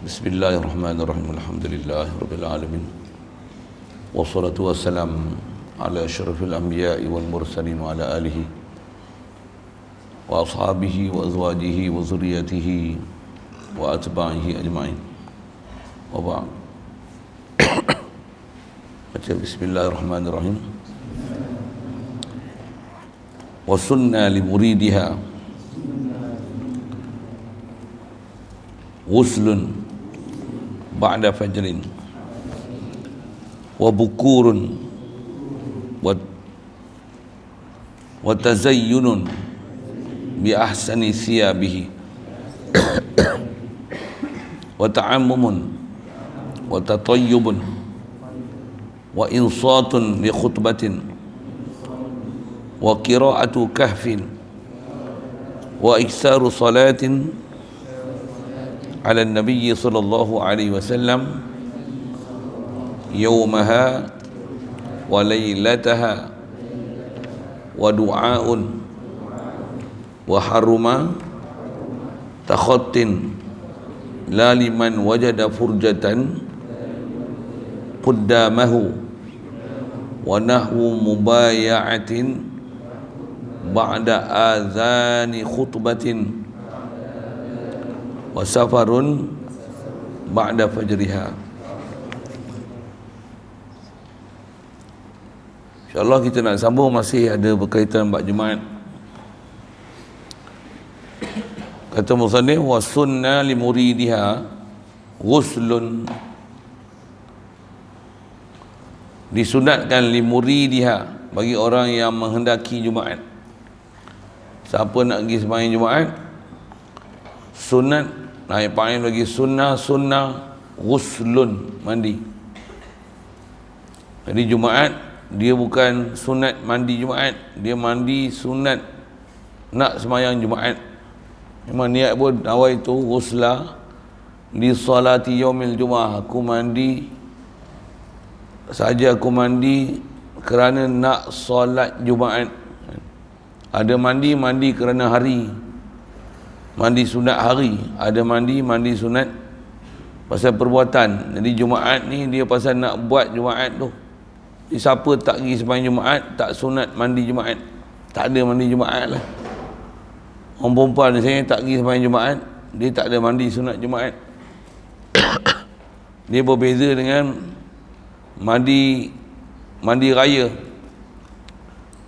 Bismillahirrahmanirrahim. Alhamdulillahi rabbil alamin. Wassalatu wassalam ala asyrafil anbiya'i wal mursalin wa ala alihi wa ashabihi wa azwajihi wa zurriyatihi wa atba'ihi ajma'in. Wa ba'd. Baca bismillahirrahmanirrahim. Wa sunna li muridiha ghuslun ba'da fajrin wa bukurun wa tazayyunun bi ahsani thiyabihi wa ta'ammumun wa tatayyubun wa insatun li khutbatin wa qira'atu kahfin wa iksaru salatin على النبي صلى الله عليه وسلم يومها وليلتها ودعاء وحرم تخط لا لمن وجد فرجة قدامه ونحو مبايعة بعد آذان خطبة wa safarun ba'da fajriha. InsyaAllah kita nak sambung, masih ada berkaitan bab Jumaat. Kata musannif, wa sunna li muridiha ghuslun, disunatkan li muridiha, bagi orang yang menghendaki Jumaat. Siapa nak pergi sembahyang Jumaat, sunat, naik paling lagi sunnah ghuslun, mandi. Jadi Jumaat dia bukan sunat mandi Jumaat, dia mandi sunat nak sembahyang Jumaat. Memang niat pun awal itu ghusla li salati yaumil Jumaah, aku mandi saja, aku mandi kerana nak solat Jumaat. Ada mandi kerana hari, mandi sunat hari, ada mandi sunat pasal perbuatan. Jadi Jumaat ni dia pasal nak buat Jumaat tu. Jadi siapa tak pergi sembahyang Jumaat, tak sunat mandi Jumaat, tak ada mandi Jumaat lah. Orang perempuan misalnya tak pergi sembahyang Jumaat, dia tak ada mandi sunat Jumaat. Dia berbeza dengan mandi raya.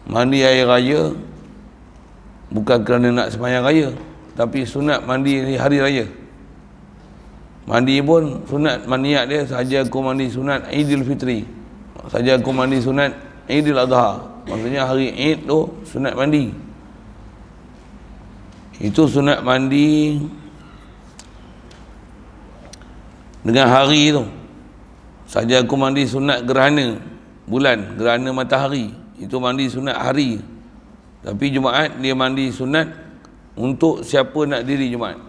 Mandi air raya bukan kerana nak sembahyang raya, tapi sunat mandi ni hari raya. Mandi pun sunat, niat dia saja aku mandi sunat Idul Fitri, saja aku mandi sunat Idul Adha, maksudnya hari Id tu sunat mandi. Itu sunat mandi dengan hari tu. Saja aku mandi sunat gerhana bulan, gerhana matahari, itu mandi sunat hari. Tapi Jumaat dia mandi sunat untuk siapa nak diri Jumaat.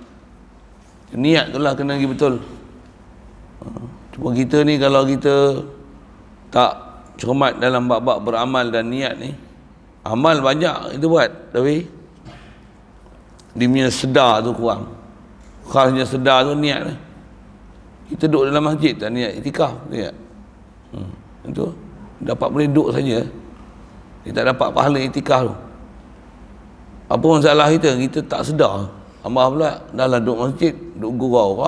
Niat tu lah kena lagi betul. Cuma kita ni kalau kita tak cermat dalam bab-bab beramal dan niat ni, amal banyak kita buat, tapi dia punya sedar tu kurang. Khasnya sedar tu niat ni. Kita duduk dalam masjid tak niat itikaf, niat. Itu dapat boleh duduk saja, dia tak dapat pahala itikaf tu. Apa masalah kita? Kita tak sedar. Abah pula dah lah duduk masjid, duduk gurau.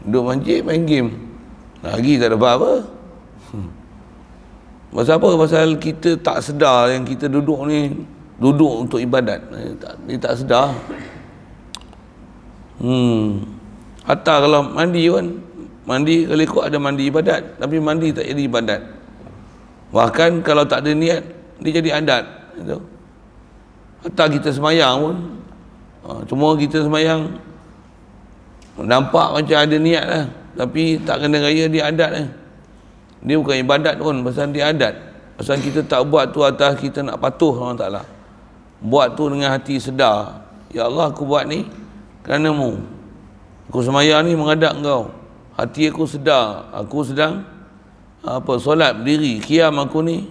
Duduk masjid main game. Lagi tak dapat apa. Pasal apa? Pasal kita tak sedar yang kita duduk ni duduk untuk ibadat. Dia tak sedar. Hatta kalau mandi kan, mandi kalau ikut ada mandi ibadat, tapi mandi tak jadi ibadat. Bahkan kalau tak ada niat, dia jadi adat gitu. Hatta kita semayang pun, cuma kita semayang nampak macam ada niat lah, tapi tak kena raya, dia adat lah. Dia bukan ibadat pun, pasal dia adat. Pasal kita tak buat tu atas kita nak patuh Allah Ta'ala. Buat tu dengan hati sedar, ya Allah aku buat ni kerana-Mu. Aku semayang ni menghadap Engkau. Hati aku sedar, aku sedang solat berdiri, qiyam aku ni,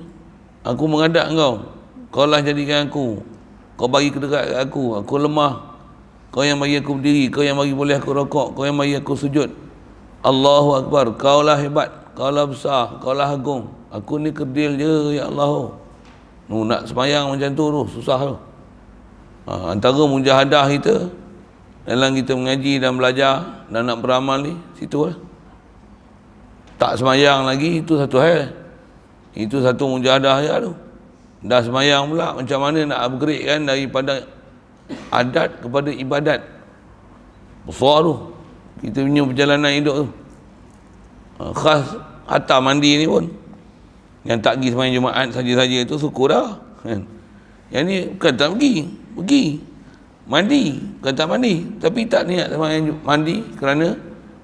aku menghadap Engkau. Kau lah jadikan aku Kau bagi dekat aku lemah. Kau yang bagi aku berdiri, kau yang bagi boleh aku rokok, kau yang bagi aku sujud. Allahu Akbar, kaulah hebat, kaulah besar, kaulah agung. Aku ni kerdil je ya Allah. Nak semayang macam tu susah tu. Antara mujahadah kita dalam kita mengaji dan belajar dan nak beramal ni, situ lah. Tak semayang lagi, itu satu hal. Itu satu mujahadah je tu. Dah semayang pula, macam mana nak upgrade kan daripada adat kepada ibadat. Besar tu kita punya perjalanan hidup tu. Khas hatta mandi ni pun, yang tak pergi semayang Jumaat saja-saja itu syukur dah kan. Yang ni bukan tak pergi mandi, bukan tak mandi, tapi tak niat semayang mandi kerana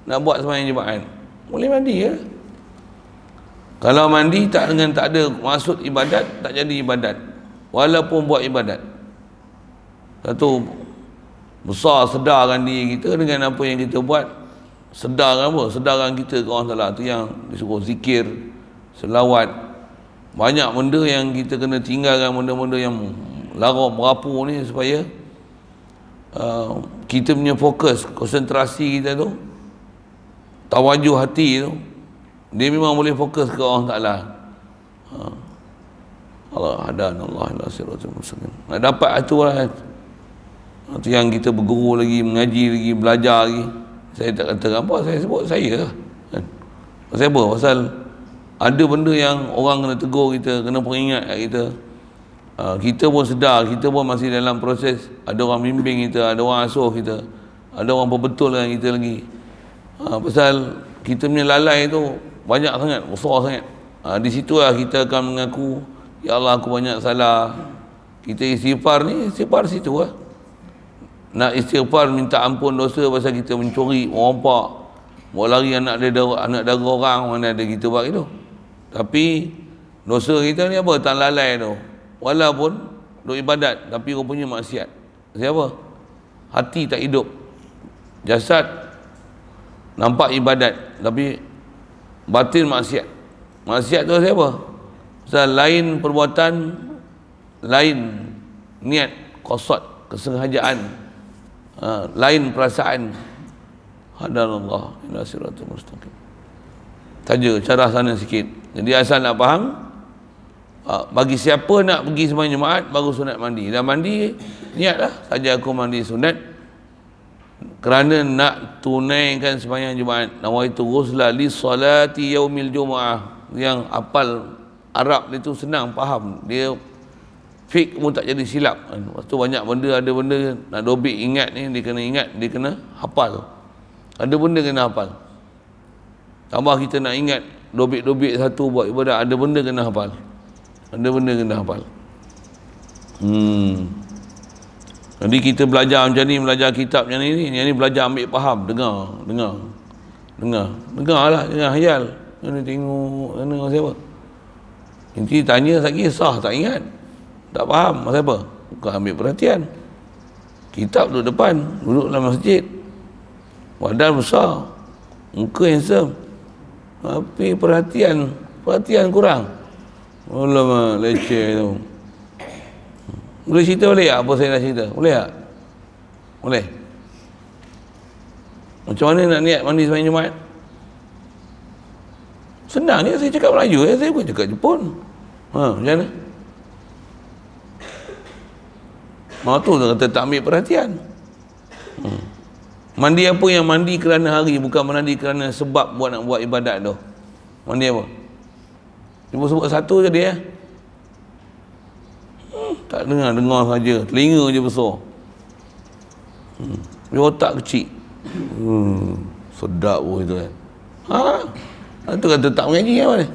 nak buat semayang Jumaat. Boleh mandi ya. Kalau mandi tak ada maksud ibadat, tak jadi ibadat walaupun buat ibadat. Satu, besar sedarkan diri kita dengan apa yang kita buat. Sedarkan apa? Sedarkan kita ke orang salah. Tu yang disuruh zikir, selawat. Banyak benda yang kita kena tinggalkan, benda-benda yang larut merapu ni, supaya kita punya fokus, konsentrasi kita tu, tawajuh hati tu, dia memang boleh fokus ke Allah Ta'ala. Allah hadan Allah ila siratal mustaqim. Nak dapat itu lah. Itu yang kita berguru lagi, mengaji lagi, belajar lagi. Saya tak kata apa, saya sebut saya lah kan. Pasal apa? Pasal ada benda yang orang kena tegur kita, kena peringat kat kita. Kita pun sedar, kita pun masih dalam proses. Ada orang bimbing kita, ada orang asuh kita, ada orang berbetul dengan kita lagi. Pasal kita punya lalai tu banyak sangat, besar sangat. Di situ lah kita akan mengaku, ya Allah aku banyak salah. Kita istighfar ni, istighfar situ lah. Nak istighfar minta ampun dosa pasal kita mencuri, merompak, bawa lari anak dara orang, mana ada kita buat itu. Tapi dosa kita ni apa? Tak lalai tu. Walaupun duk ibadat tapi rupanya maksiat. Siapa? Hati tak hidup. Jasad nampak ibadat tapi batin maksiat. Maksiat tu siapa? Pasal lain perbuatan, lain niat, qasad, kesengajaan, lain perasaan. Hadanallah ila siratal mustaqim. Saja cara sana sikit. Jadi asal nak faham, bagi siapa nak pergi sembahyang Jumaat baru sunat mandi. Dah mandi, niatlah saja aku mandi sunat kerana nak tunaikan sembahyang Jumaat. Nawaitu ghusla li salati yaumil Jumaah. Yang apal Arab dia tu senang faham. Dia fik pun tak jadi silap. Lepas tu banyak benda, ada benda nak dobik ingat ni, dia kena ingat, dia kena hafal. Ada benda kena hafal. Tambah kita nak ingat, dobik-dobik satu buat ibadat, ada benda kena hafal. Ada benda kena hafal. Jadi kita belajar macam ni, belajar kitab macam ni, yang ni belajar ambil faham, dengar lah, dengar hayal. Kena tengok, kena siapa. Nanti tanya lagi sah, tak ingat. Tak faham, pasal apa? Bukan ambil perhatian. Kitab duduk depan, duduk dalam masjid. Badan besar, muka handsome. Tapi perhatian kurang. Alamak, leceh tu. Boleh cerita boleh tak apa saya nak cerita? Boleh tak? Boleh? Macam mana nak niat mandi sembahyang Jumaat? Senang je, saya cakap Melayu, saya bukan cakap Jepun. Macam mana? Tu kata tak ambil perhatian. Mandi apa yang mandi kerana hari, bukan mandi kerana sebab nak buat ibadat tu. Mandi apa? Cuma sebut satu je dia. Tak dengar saja, telinga je besar. Dia otak kecil. Sedap pun itu kan. Itu kata tak mengaji apa ni?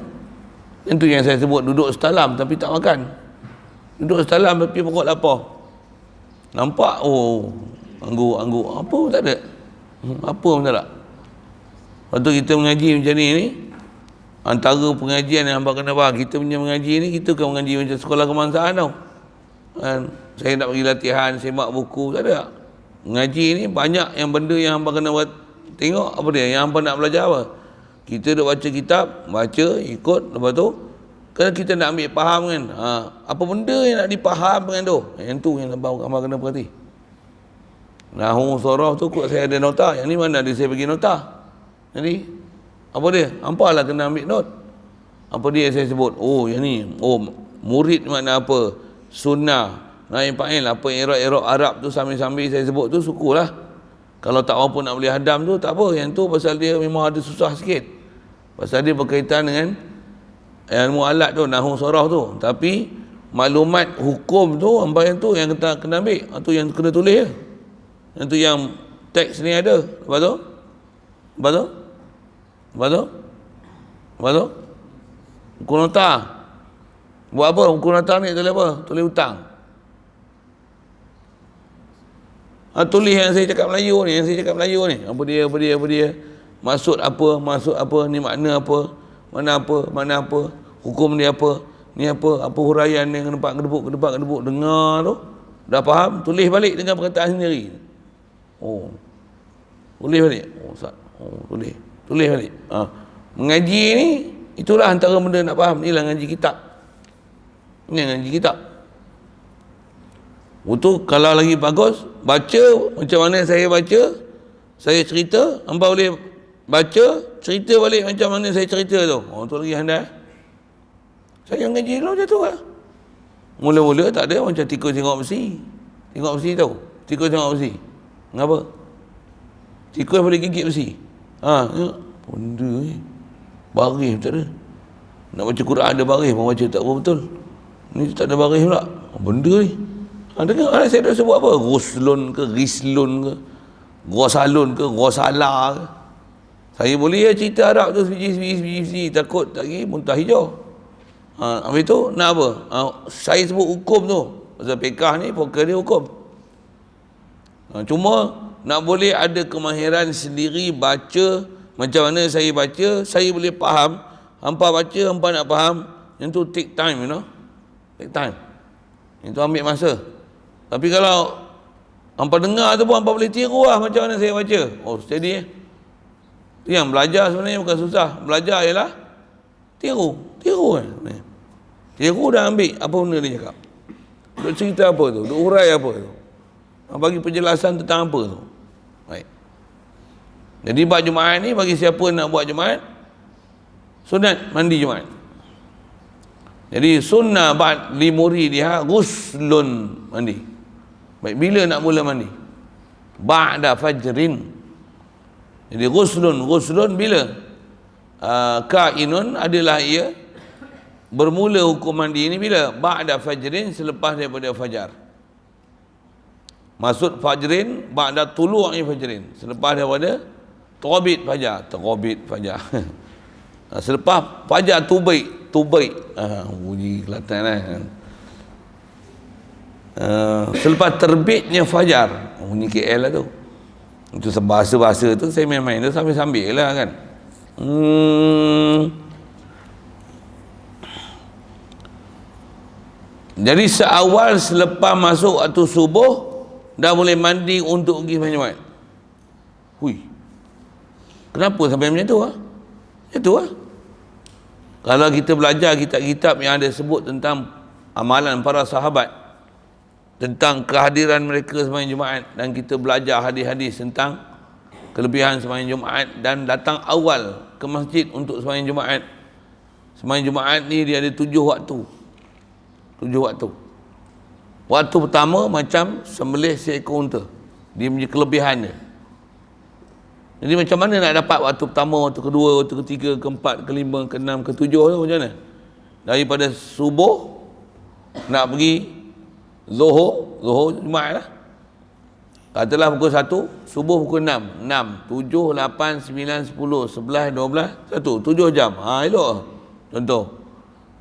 Itu yang saya sebut duduk setalam tapi tak makan. Duduk setalam tapi pokok lapar. Nampak anggur apa pun tak ada. Apa pun tak ada. Waktu kita mengaji macam ni, antara pengajian yang hamba kena faham, kita punya mengaji ni, kita bukan mengaji macam sekolah kebangsaan tau. Saya nak pergi latihan, semak buku, tak ada. Mengaji ni banyak yang benda yang hamba kena buat. Tengok apa dia, yang hamba nak belajar apa. Kita duk baca kitab, baca, ikut, lepas tu Kalau kita nak ambil faham kan, apa benda yang nak dipahamkan tu, yang tu yang abang kena perhati. Nahu soroh tu kot saya ada nota, yang ni mana ada saya bagi nota. Jadi apa dia? Ampalah kena ambil note. Apa dia saya sebut? Oh yang ni, oh murid makna apa? Sunnah. Nah yang paling apa Arab Arab tu sambil-sambil saya sebut tu syukurlah. Kalau tak apa nak boleh hadam tu tak apa. Yang tu pasal dia memang ada susah sikit. Pasal dia berkaitan dengan ilmu alat tu, nahu soroh tu. Tapi maklumat hukum tu, yang tu yang kita kena ambil. Itu yang kena tulis je. Yang tu yang teks ni ada. Lepas tu? Lepas tu? Lepas tu? Lepas tu? Buku nota. Buat apa? Buku nota ni tulis apa? Tulis hutang. Tulis yang saya cakap Melayu ni, Apa dia? Maksud apa, ni makna apa, mana apa, hukum dia apa, ni apa huraian yang kedebuk, dengar tu, dah faham, tulis balik dengan perkataan sendiri. Oh. Tulis balik. Oh, Ustaz. Oh, tulis balik. Mengaji ni, itulah antara benda nak faham. Inilah ngaji kitab. Ini ngaji kitab. Itu kalau lagi bagus, baca macam mana saya baca, saya cerita, hangpa boleh baca, cerita balik macam mana saya cerita tu. Oh, tu lagi handal. Saya ngaji dulu macam tu lah. Mula-mula tak ada macam tikus tengok besi. Tengok besi tahu? Tikus tengok besi. Kenapa? Tikus boleh gigit besi. Benda ni. Baris tak ada. Nak baca Quran ada baris, mau baca tak betul. Ni tak ada baris pula. Benda ni. Dengar saya dah sebut apa? Ruslun ke, Rislun ke, Rosalun ke, Rosala ke. Saya boleh cerita Arab tu sebiji, takut lagi muntah hijau. Habis tu nak apa? Saya sebut hukum tu. Pasal fiqh ni fokus dia hukum. Cuma nak boleh ada kemahiran sendiri baca macam mana saya baca, saya boleh faham. Hampa baca, hampa nak faham, yang tu take time, take time. Itu ambil masa. Tapi kalau hampa dengar tu pun hampa boleh tiru lah macam mana saya baca. Oh, steady yang belajar sebenarnya bukan susah. Belajar ialah tiru kan. Tiru dah ambil apa benda dia cakap. Duk cerita apa tu, duk hurai apa tu. Bagi penjelasan tentang apa tu. Baik. Jadi buat Jumaat ni bagi siapa nak buat Jumaat, sunat mandi Jumaat. Jadi sunnah ba'd li muridiha ghuslun, mandi. Baik, bila nak mula mandi? Ba'da fajrin. Jadi ghuslun bila? Kainun adalah ia bermula hukum mandi ini bila? Ba'da fajrin, selepas daripada fajar. Maksud fajrin ba'da tulu'i fajrin, selepas daripada terbit fajar. Selepas fajar tubaik. Bunyi Kelantan lah. Selepas terbitnya fajar, bunyi KL lah tu. Itu bahasa-bahasa tu saya main-main tu sambil-sambil lah kan. Jadi seawal selepas masuk waktu subuh dah boleh mandi untuk pergi sembahyang Jumaat. Kenapa sampai macam tu? Macam tu lah. Kalau kita belajar kitab-kitab yang ada sebut tentang amalan para sahabat, tentang kehadiran mereka sembahyang Jumaat, dan kita belajar hadis-hadis tentang kelebihan sembahyang Jumaat dan datang awal ke masjid untuk sembahyang Jumaat. Sembahyang Jumaat ni dia ada 7 waktu. 7 waktu. Waktu pertama macam sembelih seekor unta. Dia punya kelebihan dia. Jadi macam mana nak dapat waktu pertama, waktu kedua, waktu ketiga, keempat, kelima, keenam, ketujuh tu macam mana? Daripada subuh nak pergi Zuhur Jumaat lah. Katalah pukul 1, subuh pukul 6, 7, 8, 9, 10, 11, 12, 1, 7 jam. Elok. Contoh.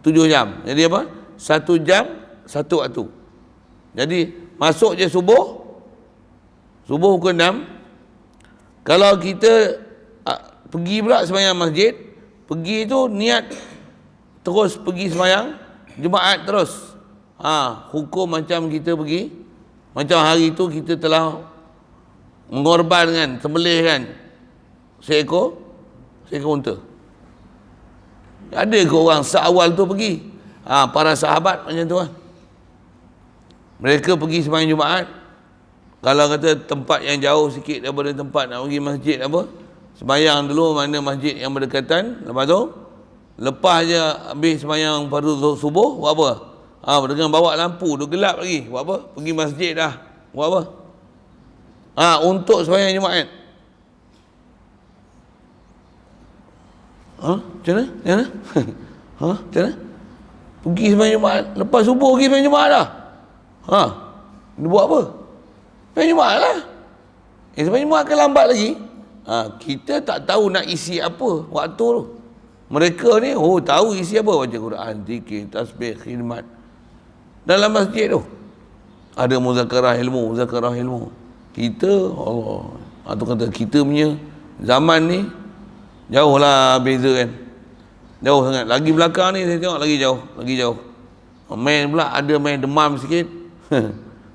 7 jam. Jadi apa? 1 jam, 1 waktu. Jadi masuk je subuh pukul 6. Kalau kita pergi pula sembahyang masjid, pergi tu niat terus pergi sembahyang Jumaat terus. Hukum macam kita pergi, macam hari tu kita telah mengorbankan, sembelihkan seekor unta. Ada ke orang seawal tu pergi? Para sahabat macam tu lah. Mereka pergi sembahyang Jumaat. Kalau kata tempat yang jauh sikit daripada tempat nak pergi masjid apa, sembahyang dulu mana masjid yang berdekatan. Lepas tu lepas je habis sembahyang fardu subuh, buat apa? Dengan bawa lampu tu gelap lagi, buat apa? Pergi masjid dah, buat apa? Untuk sembahyang Jumaat. Macam mana? Macam mana? Macam mana? Pergi sembahyang Jumaat, lepas subuh pergi sembahyang Jumaat dah. Dia buat apa? Sembahyang Jumaat lah. Sembahyang Jumaat kan lambat lagi. Kita tak tahu nak isi apa waktu tu. Mereka ni tahu isi apa, baca Quran, zikir, tasbih, khidmat dalam masjid tu. Ada muzakarah ilmu. Kita Allah, tu kata kita punya zaman ni jauh lah beza kan. Jauh sangat. Lagi belakang ni saya tengok lagi jauh. Main pula ada main demam sikit.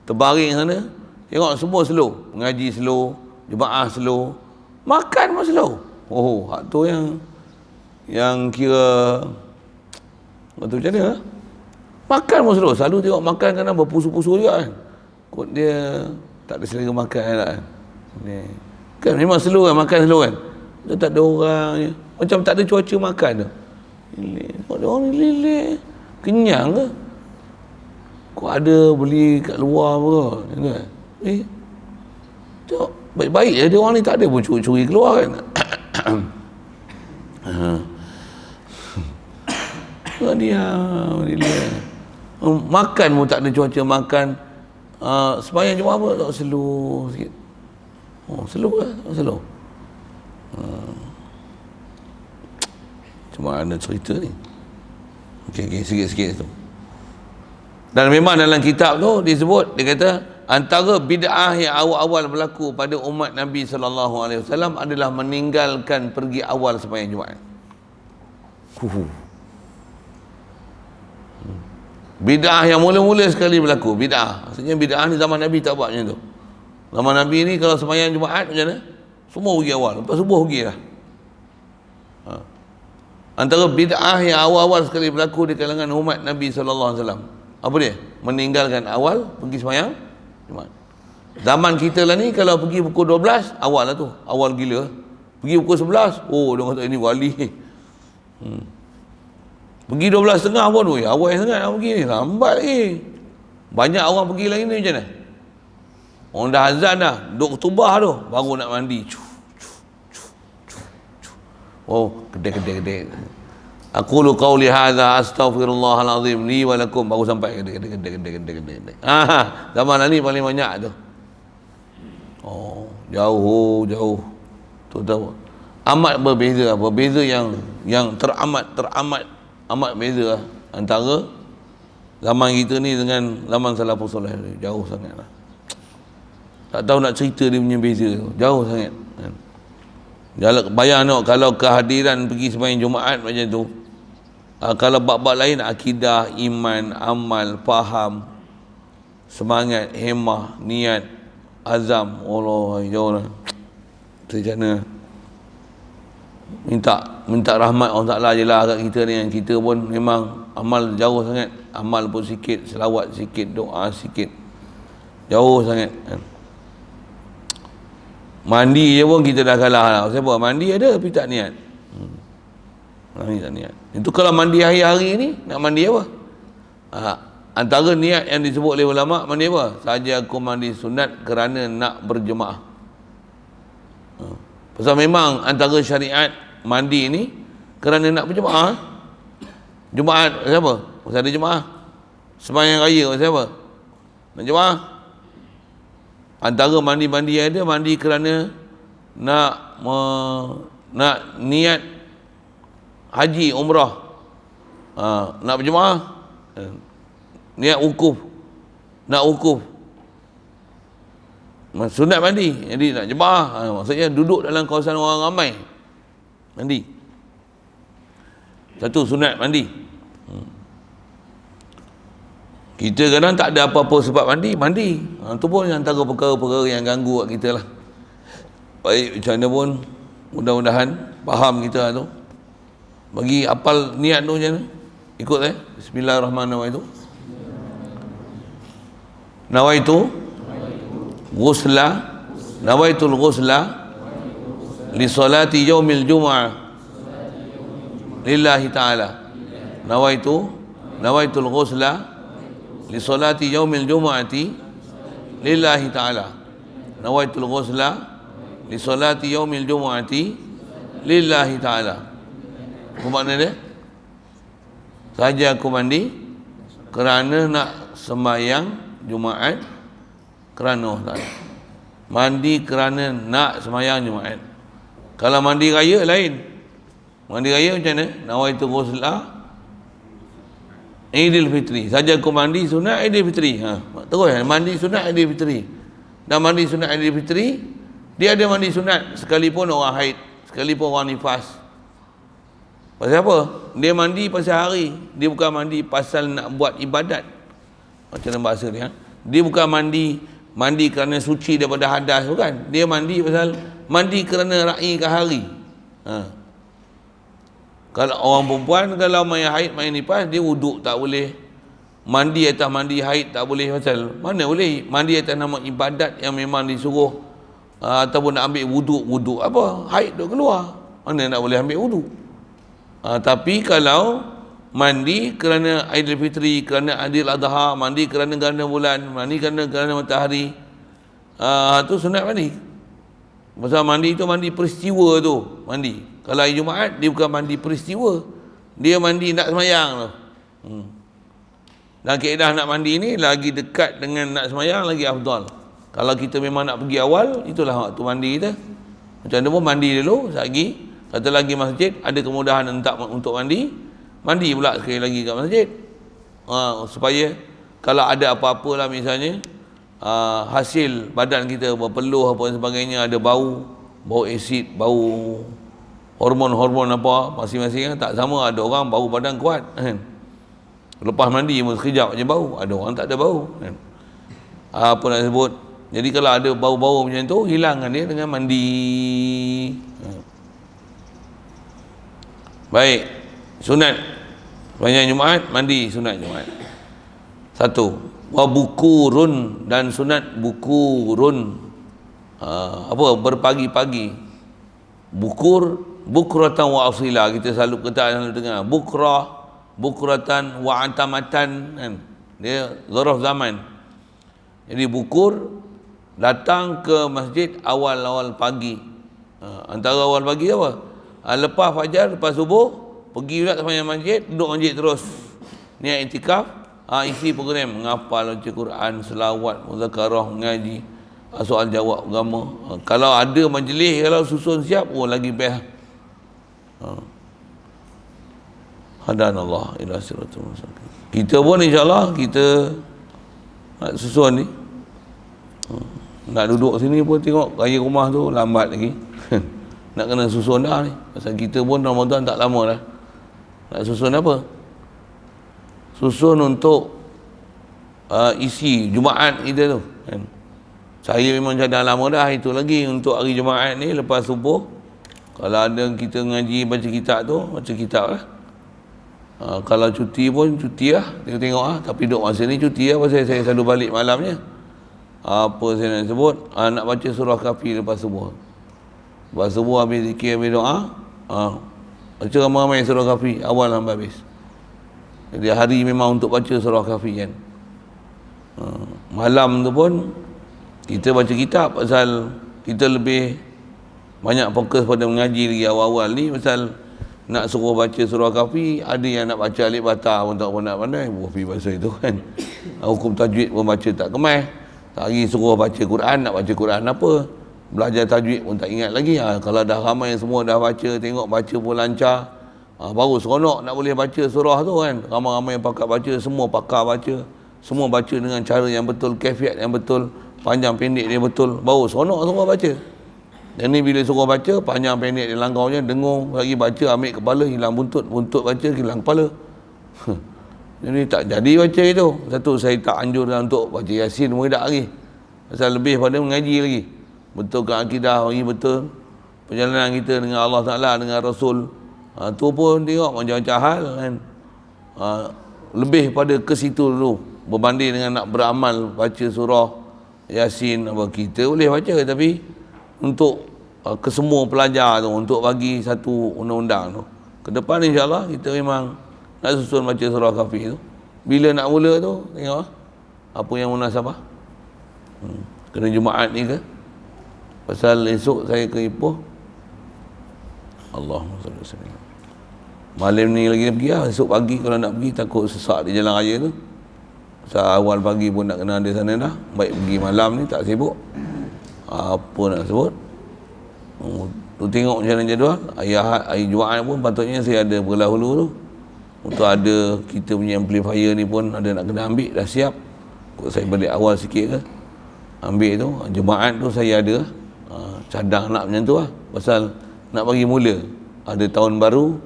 Terbaring sana. Tengok semua slow. Mengaji slow, jemaah slow, makan pun slow. Hak tu yang kira tu macam mana? Makan pun slow. Selalu tengok makan kadang berpusu-pusu juga kan. Kot dia tak ada selera makan kan. Kan memang slow kan, makan slow kan. Dia tak ada orang je. Macam tak ada cuaca makan tu. Tengok dia orang ni lelek. Kenyang ke? Kau ada beli kat luar apa kan? Tengok baik-baik je dia orang ni, tak ada pun curi-curi keluar kan. Dia makan pun tak ada cuaca makan. Sembahyang Jumaat pun tak slow sikit. Slow lah, slow. Cuma ada cerita ni. Okey, sikit-sikit tu. Dan memang dalam kitab tu disebut, dia kata antara bid'ah yang awal-awal berlaku pada umat Nabi SAW adalah meninggalkan pergi awal sembahyang Jumaat. Bid'ah yang mula-mula sekali berlaku, bid'ah. Maksudnya bid'ah ni zaman Nabi tak buat macam tu. Zaman Nabi ni kalau sembahyang Jumaat macam mana? Semua pergi awal, lepas subuh pergi dah. Antara bid'ah yang awal-awal sekali berlaku di kalangan umat Nabi SAW, apa dia? Meninggalkan awal pergi sembahyang Jumaat. Zaman kita lah ni kalau pergi pukul 12 awal lah tu, awal gila. Pergi pukul 11, dia kata ini wali. Pergi 12.30 pun awal sangat nak pergi ni, lambat lagi. Banyak orang pergi lagi ni macam mana? Orang dah azan dah, duduk ketubah tu baru nak mandi. Kedai. Aku lu qauli hadza astaghfirullahal azim li wa lakum, baru sampai kedai. Zaman ni paling banyak tu. Jauh. Tu tahu. Amat berbeza yang teramat beza lah antara zaman kita ni dengan zaman salafus soleh. Jauh sangat lah. Tak tahu nak cerita dia punya beza tu. Jauh sangat. Bayang tengok kalau kehadiran pergi sembahyang Jumaat macam tu. Kalau bab-bab lain, akidah, iman, amal, faham, semangat, hemah, niat, azam, Allah, jauh lah. Macam mana? Minta rahmat Allah Ta'ala je lah kat kita ni. Kita pun memang amal jauh sangat. Amal pun sikit, selawat sikit, doa sikit, jauh sangat. Mandi je pun kita dah kalah lah. Siapa? Mandi ada tapi tak niat. Mandi tak niat. Itu kalau mandi hari-hari ni, nak mandi apa? Antara niat yang disebut oleh ulama, mandi apa? Saja aku mandi sunat kerana nak berjemaah. Pasal memang antara syariat mandi ni kerana nak berjemaah. Jumaat siapa? Pasal ada jemaah. Sembahyang raya siapa? Nak jemaah. Antara mandi-mandi ada mandi kerana nak niat haji, umrah, nak berjemaah, niat wukuf, nak wukuf, sunat mandi, jadi nak jemaah, maksudnya duduk dalam kawasan orang ramai mandi. Satu sunat mandi. Kita kadang tak ada apa-apa sebab mandi. Itu pun antara perkara-perkara yang ganggu kat kita lah. Baik macam mana pun, mudah-mudahan faham kita tu. Bagi apal niat tu macam mana? Ikut Bismillahirrahmanirrahim. Nawaitu ghusla nawaitul ghusla li salati yaumil jumu'ah lillahi ta'ala. Nawaitul ghusla li salati yaumil jumu'ati lillahi ta'ala. Nawaitul ghusla li salati yaumil jumu'ati lillahi ta'ala. Apa makna dia? Saja aku mandi kerana nak sembahyang Jumaat kerana Allah Ta'ala. Mandi kerana nak sembahyang Jumaat. Kalau mandi raya lain. Mandi raya macam mana? Nawaitu ghusla Idul Fitri. Saja aku mandi sunat Idul Fitri. Terus mandi sunat Idul Fitri. Dan mandi sunat Idul Fitri, dia ada mandi sunat sekalipun orang haid, sekalipun orang nifas. Pasal apa? Dia mandi pasal hari. Dia bukan mandi pasal nak buat ibadat. Macam mana bahasa dia? Dia bukan mandi kerana suci daripada hadas, bukan. Dia mandi pasal mandi kerana raikan hari. Kalau orang perempuan, kalau main haid, main nifas, dia wuduk tak boleh. Mandi atas mandi haid tak boleh. Pasal mana boleh? Mandi atas nama ibadat yang memang disuruh, ataupun nak ambil wuduk apa? Haid tu keluar. Mana nak boleh ambil wuduk? Tapi kalau mandi kerana Aidil Fitri, kerana Aidil Adha, mandi kerana gerhana bulan, mandi kerana matahari, tu sunat mandi. Pasal mandi tu mandi peristiwa tu, mandi. Kalau hari Jumaat, dia bukan mandi peristiwa, dia mandi nak semayang tu. Dan kaedah nak mandi ni lagi dekat dengan nak semayang lagi afdal. Kalau kita memang nak pergi awal, itulah waktu mandi kita. Macam mana pun mandi dulu, lagi kata lagi masjid ada kemudahan untuk mandi pula sekali lagi kat masjid, supaya kalau ada apa-apa lah, misalnya hasil badan kita berpeluh apa dan sebagainya, ada bau asid, bau hormon apa masing-masing tak sama. Ada orang bau badan kuat kan, lepas mandi sekejap je bau, ada orang tak ada bau kan. Apa nak sebut, jadi kalau ada bau-bau macam tu, hilangkan dia dengan mandi. Baik, sunat banyak Jumaat, mandi sunat Jumaat. Satu, wa bukurun, dan sunat bukurun. Berpagi-pagi. Bukratan wa asila, kita selalu dengar. Bukratan wa atamatan kan. Dia zaraf zaman. Jadi bukur, datang ke masjid awal-awal pagi. Antara awal pagi apa? Lepas fajar, lepas subuh, pergi pula sembahyang masjid, duduk masjid terus. Niat iktikaf, isi program menghafal baca Quran, selawat, muzakarah, mengaji, soal jawab agama. Kalau ada majlis, kalau susun siap, lagi best. Hadanallah ila siratal mustaqim. Kita pun insya-Allah kita nak susun ni. Nak duduk sini pun tengok raya rumah tu lambat lagi. Nak kena susun dah ni. Pasal kita pun Ramadan tak lama dah. Nak susun apa? Susun untuk isi Jumaat kita tu kan. Saya memang dah lama dah. Itu lagi untuk hari Jumaat ni lepas subuh, kalau ada kita ngaji baca kitab tu, baca kitab lah. Kalau cuti pun cuti lah, tengok lah. Tapi duduk masa ni cuti lah, pasal saya selalu balik malamnya. Apa saya nak sebut, nak baca surah Kahfi lepas subuh. Lepas subuh habis zikir, habis doa, baca ramai-ramai surah Kahfi awal sampai habis. Jadi hari memang untuk baca surah Kahfi kan. Malam tu pun kita baca kitab, pasal kita lebih banyak fokus pada mengaji lagi awal-awal ni. Pasal nak suruh baca surah Kahfi, ada yang nak baca alif bata pun tak pernah pandai, berfi bahasa itu kan. Hukum tajwid pun baca tak kemai. Tak lagi suruh baca Quran, nak baca Quran apa, belajar tajwid pun tak ingat lagi. Kalau dah ramai semua dah baca, tengok baca pun lancar, baru seronok nak boleh baca surah tu kan. Ramai-ramai yang pakar baca, semua pakar baca, semua baca dengan cara yang betul, kaifiat yang betul, panjang pendek dia betul, baru seronok semua baca. Dan ni bila suruh baca, panjang pendek dia langkaunya, dengung, lagi baca ambil kepala, hilang buntut, buntut baca, hilang kepala. Jadi tak jadi baca itu. Satu, saya tak anjurkan untuk baca Yasin mudah lagi, pasal lebih pada mengaji lagi. Betulkan akidah lagi betul, perjalanan kita dengan Allah Ta'ala, dengan Rasul, Tu pun tengok macam-macam hal kan. Lebih pada ke situ dulu berbanding dengan nak beramal baca surah Yasin apa, kita boleh baca tapi untuk kesemua pelajar tu, untuk bagi satu undang-undang tu ke depan insyaAllah kita memang nak susun baca surah Kahfi tu. Bila nak mula tu tengok apa yang munasabah. Kena Jumaat ni ke, pasal esok saya ke Ipoh. Allahumma salli alaihi wasallam. Malam ni lagi nak pergi lah. Esok pagi kalau nak pergi takut sesak di jalan raya tu. Awal pagi pun nak kena ada sana dah. Baik pergi malam ni tak sibuk. Apa nak sebut? Tu tengok macam mana jadual. Hari Jumaat pun patutnya saya ada berlahulu tu. Untuk ada kita punya amplifier ni pun ada nak kena ambil, dah siap. Kok saya balik awal sikit ke, ambil tu. Jumaat tu saya ada cadang nak macam tu lah. Pasal nak bagi mula. Ada tahun baru,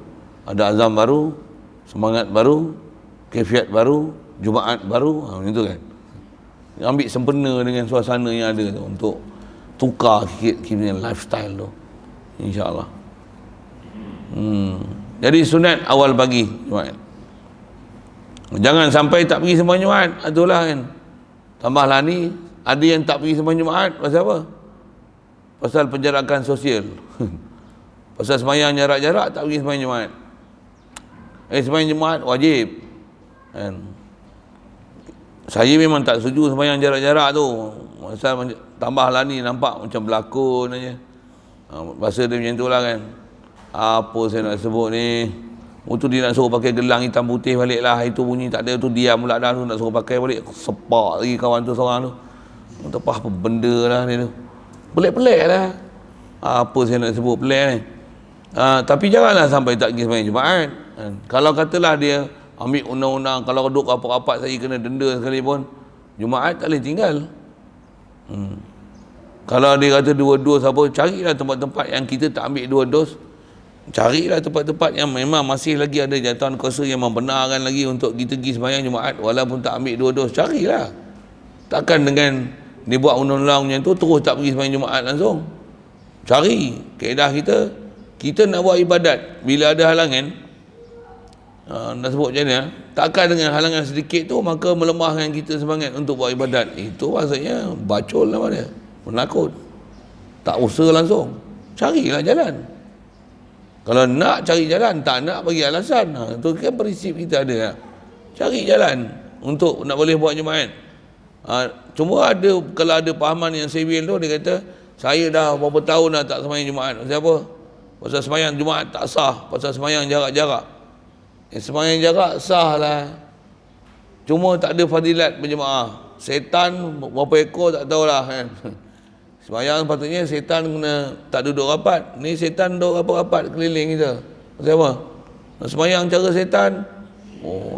ada azam baru, semangat baru, kefiat baru, Jumaat baru, macam tu kan. Ambil sempena dengan suasana yang ada tu untuk tukar sikit kita lifestyle tu, insyaAllah. Jadi sunat awal pagi Jumaat. Jangan sampai tak pergi sembahyang Jumaat. Itulah kan. Tambahlah ni, ada yang tak pergi sembahyang Jumaat pasal apa? Pasal penjarakan sosial. Pasal sembahyang jarak-jarak tak pergi sembahyang Jumaat. Sembahyang Jumaat wajib kan. Saya memang tak setuju sembahyang jarak-jarak tu. Pasal tambahlah ni nampak macam berlakon aja. Bahasa dia macam tu lah kan. Apa saya nak sebut ni, tu dia nak suruh pakai gelang hitam putih balik lah. Itu bunyi tak ada tu, diam pula dah tu, nak suruh pakai balik. Sepak lagi kawan tu seorang tu. Tak tahu apa benda lah dia tu. Pelik-pelik lah. Apa saya nak sebut pelik ni. Tapi janganlah sampai tak pergi sembahyang Jumaat. Kalau katalah dia ambil undang-undang, kalau duduk rapat-rapat saya kena denda sekalipun, Jumaat tak boleh tinggal. Kalau dia kata 2 dos apa, carilah tempat-tempat yang kita tak ambil 2 dos. Carilah tempat-tempat yang memang masih lagi ada jatuhan kuasa yang membenarkan lagi untuk kita pergi sembahyang Jumaat walaupun tak ambil 2 dos. Carilah. Takkan dengan dia buat undang-undang macam tu terus tak pergi sembahyang Jumaat langsung. Cari kaedah kita nak buat ibadat bila ada halangan, nak sebut macam mana, takkan dengan halangan sedikit tu maka melemahkan kita semangat untuk buat ibadat. Itu maksudnya bacol nama dia, menakut. Tak usaha langsung. Carilah jalan. Kalau nak cari jalan, tak nak bagi alasan. Itu kan prinsip kita ada. Cari jalan untuk nak boleh buat Jumaat. Cuma ada, kalau ada pahaman yang sewil tu, dia kata saya dah berapa tahun dah tak sembahyang Jumaat. Pasal apa? Pasal sembahyang Jumaat tak sah. Pasal sembahyang jarak-jarak. Sembahyang jarak sah lah. Cuma tak ada fadilat berjemaah. Setan berapa ekor tak tahulah kan. Sembahyang patutnya setan kena tak duduk rapat. Ni setan duduk rapat-rapat keliling kita. Pasal apa? Nak sembahyang cara setan.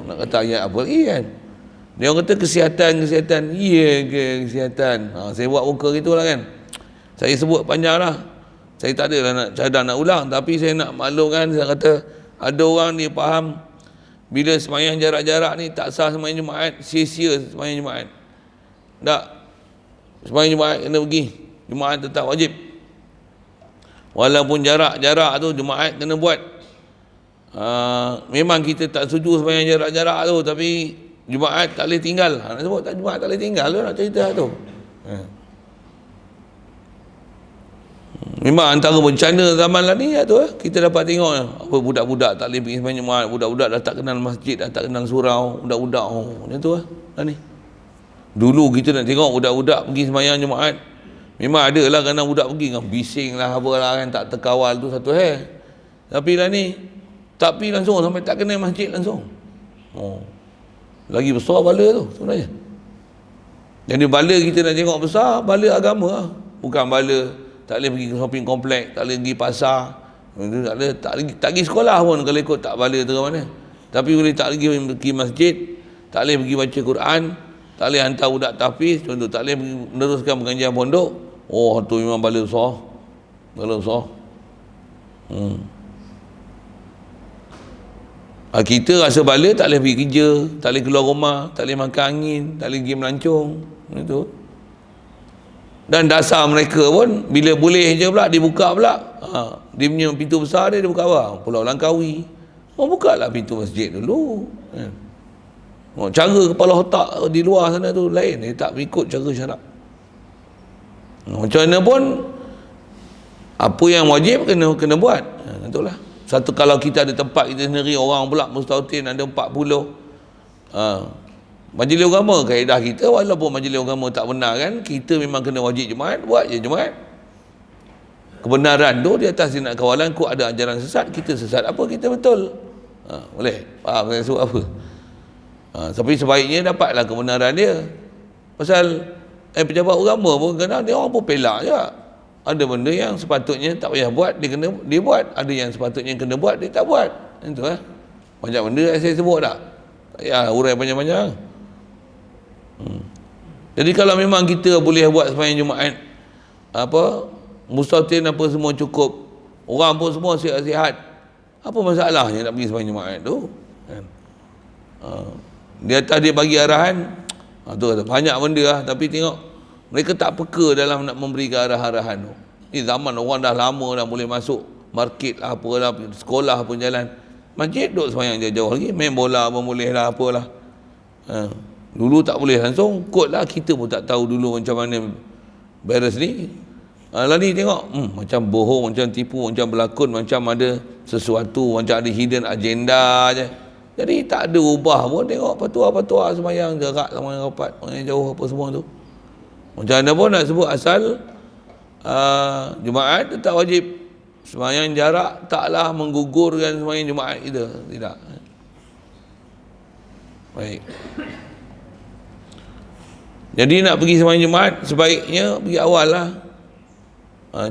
Nak kata ayat apa lagi kan? Dia orang kata kesihatan. Ya ke kesihatan? Saya buat muka gitulah kan. Saya sebut panjang lah. Saya tak adalah nak cadang nak ulang. Tapi saya nak maklumkan, saya kata ada orang ni faham bila sembahyang jarak-jarak ni tak sah sembahyang Jumaat, sia-sia sembahyang Jumaat. Tak. Sembahyang Jumaat kena pergi. Jumaat tetap wajib. Walaupun jarak-jarak tu Jumaat kena buat. Memang kita tak setuju sembahyang jarak-jarak tu, tapi Jumaat tak boleh tinggal. Nak sebut tak Jumaat tak boleh tinggal tu, nak cerita tu. Memang antara bencana zaman lah ni tu kita dapat tengok apa budak-budak tak boleh pergi sembahyang Jumaat, budak-budak dah tak kenal masjid, dah tak kenal surau, budak-budak macam tu lah ni. Dulu kita nak tengok budak-budak pergi sembahyang Jumaat, memang ada lah kerana budak pergi dengan bising lah apa lah kan, tak terkawal tu satu hal. Tapi lah ni tak pergi langsung sampai tak kenal masjid langsung. Lagi besar bala tu sebenarnya. Jadi bala kita nak tengok besar, bala agama lah. Bukan bala tak boleh pergi shopping komplek, tak boleh pergi pasar, tak pergi sekolah pun kalau ikut tak bala tu mana. Tapi boleh tak pergi masjid, tak boleh pergi baca Quran, tak boleh hantar budak tahfiz, contoh tak boleh meneruskan pengajian pondok. Tu memang bala besar. Bala besar. Kita rasa bala tak boleh pergi kerja, tak boleh keluar rumah, tak boleh makan angin, tak boleh pergi melancong. Itu. Dan dasar mereka pun bila boleh je pula dibuka pula. Dia punya pintu besar dia buka apa? Pulau Langkawi. Buka lah pintu masjid dulu. Kan? Cara kepala otak di luar sana tu lain. Dia tak ikut cara syarak. Macam mana pun, apa yang wajib kena buat. Itulah. Satu kalau kita ada tempat kita sendiri, orang pula mustautin ada 40. Majlis agama, kaedah kita walaupun majlis agama tak benar kan, kita memang kena wajib Jumaat, buat je Jumaat. Kebenaran tu di atas tindak kawalan, kok ada ajaran sesat, kita sesat apa, kita betul. Boleh? Faham saya sebut apa? Tapi sebaiknya dapatlah kebenaran dia. Pasal pejabat agama pun kadang dia orang pun pelak je. Ada benda yang sepatutnya tak payah buat, dia buat. Ada yang sepatutnya kena buat, dia tak buat. Itu lah. Banyak benda saya sebut tak? Tak payah urai panjang-panjang. Jadi kalau memang kita boleh buat sembahyang Jumaat, mustautin apa semua cukup, orang pun semua sihat-sihat, apa masalahnya nak pergi sembahyang Jumaat tu kan? Di atas dia bagi arahan, tu kata banyak benda lah, tapi tengok mereka tak peka dalam nak memberikan arahan-arahan tu. Ni zaman orang dah lama dah boleh masuk market lah, apalah, sekolah pun jalan, masjid duduk sembahyang jauh-jauh lagi, main bola pun boleh lah, apalah. Dulu tak boleh langsung, kot lah, kita pun tak tahu dulu macam mana virus ni. Lani tengok, macam bohong, macam tipu, macam berlakon, macam ada sesuatu, macam ada hidden agenda je. Jadi tak ada ubah pun, tengok patua-patua sembahyang jarak sama rapat, orang jauh apa semua tu. Macam mana pun nak sebut asal Jumaat tetap wajib. Sembahyang jarak taklah menggugurkan sembahyang Jumaat kita, tidak. Baik. Jadi nak pergi sembahyang Jumaat sebaiknya pergi awal lah.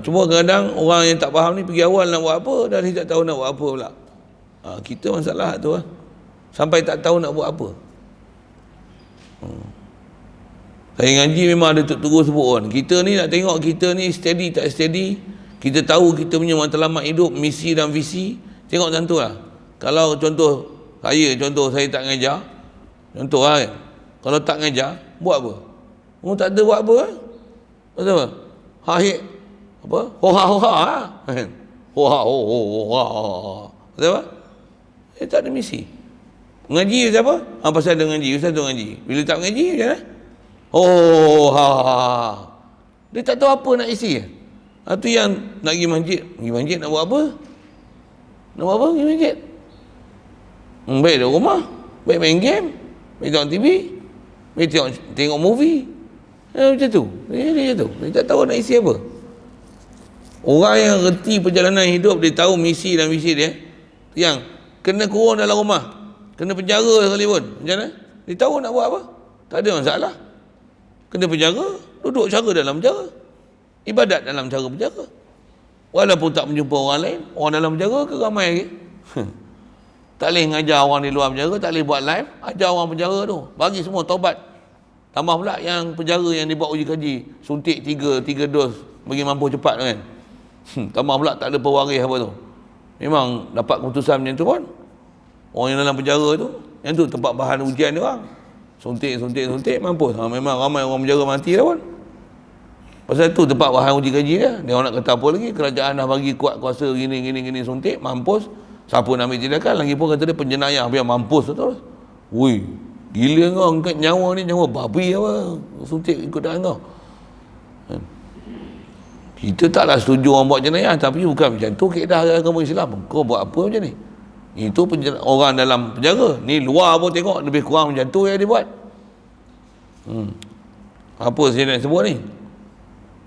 Cuma kadang orang yang tak faham ni pergi awal nak buat apa, dah dia tak tahu nak buat apa pula. Kita masalah tu lah. Sampai tak tahu nak buat apa. Saya ngaji memang ada tuk-tuk sebut kan. Kita ni nak tengok kita ni steady tak steady. Kita tahu kita punya matlamat hidup, misi dan visi. Tengok macam tu lah. Kalau contoh saya tak ngajar. Contoh lah kan. Kalau tak ngajar, buat apa? Tak ada buat apa kan? Betul apa? Hahik. Apa? Hoha-hoha lah. Hoha-hoha. Betul apa? Tak ada misi. Mengaji siapa? Pasal ada mengaji. Ustaz tu mengaji. Bila tak mengaji, macam mana? Dia tak tahu apa nak isi. Itu yang nak pergi masjid. Pergi masjid nak buat apa? Nak buat apa? Pergi masjid. Baik duduk rumah. Baik main game. Baik tengok TV. Baik tengok movie. Macam tu. Dia tak tahu nak isi apa. Orang yang reti perjalanan hidup, dia tahu misi dan visi dia, yang kena kurung dalam rumah, kena penjara sekalipun, macam mana? Dia tahu nak buat apa? Tak ada masalah. Kena penjara, duduk cara dalam penjara, ibadat dalam cara penjara, walaupun tak menjumpa orang lain. Orang dalam penjara ke ramai lagi? Tak boleh ngajar orang di luar penjara, tak boleh buat live, ajar orang penjara tu, bagi semua taubat. Tambah pula yang penjara yang dibuat uji kaji, suntik 3 dos bagi mampu cepat kan. Tambah pula tak ada pewaris apa tu. Memang dapat keputusan macam tu pun. Orang yang dalam penjara tu, yang tu tempat bahan ujian dia orang. Suntik, mampus. Memang ramai orang penjara mati dah pun. Pasal tu tempat bahan uji kaji dia. Dia orang nak kata apa lagi, kerajaan dah bagi kuat kuasa gini suntik, mampus. Siapa nak ambil tindakan, lagi pun kata dia penjenayah, biar mampus tu terus. Wui, gila kau, angkat nyawa ni, nyawa babi apa, suntik ikut tangan kau. Kita taklah setuju orang buat jenayah, tapi bukan macam tu kaedah agama Islam. Kau buat apa macam ni? Itu orang dalam penjara. Ni luar pun tengok lebih kurang macam tu yang dia buat. Apa saya nak sebut ni?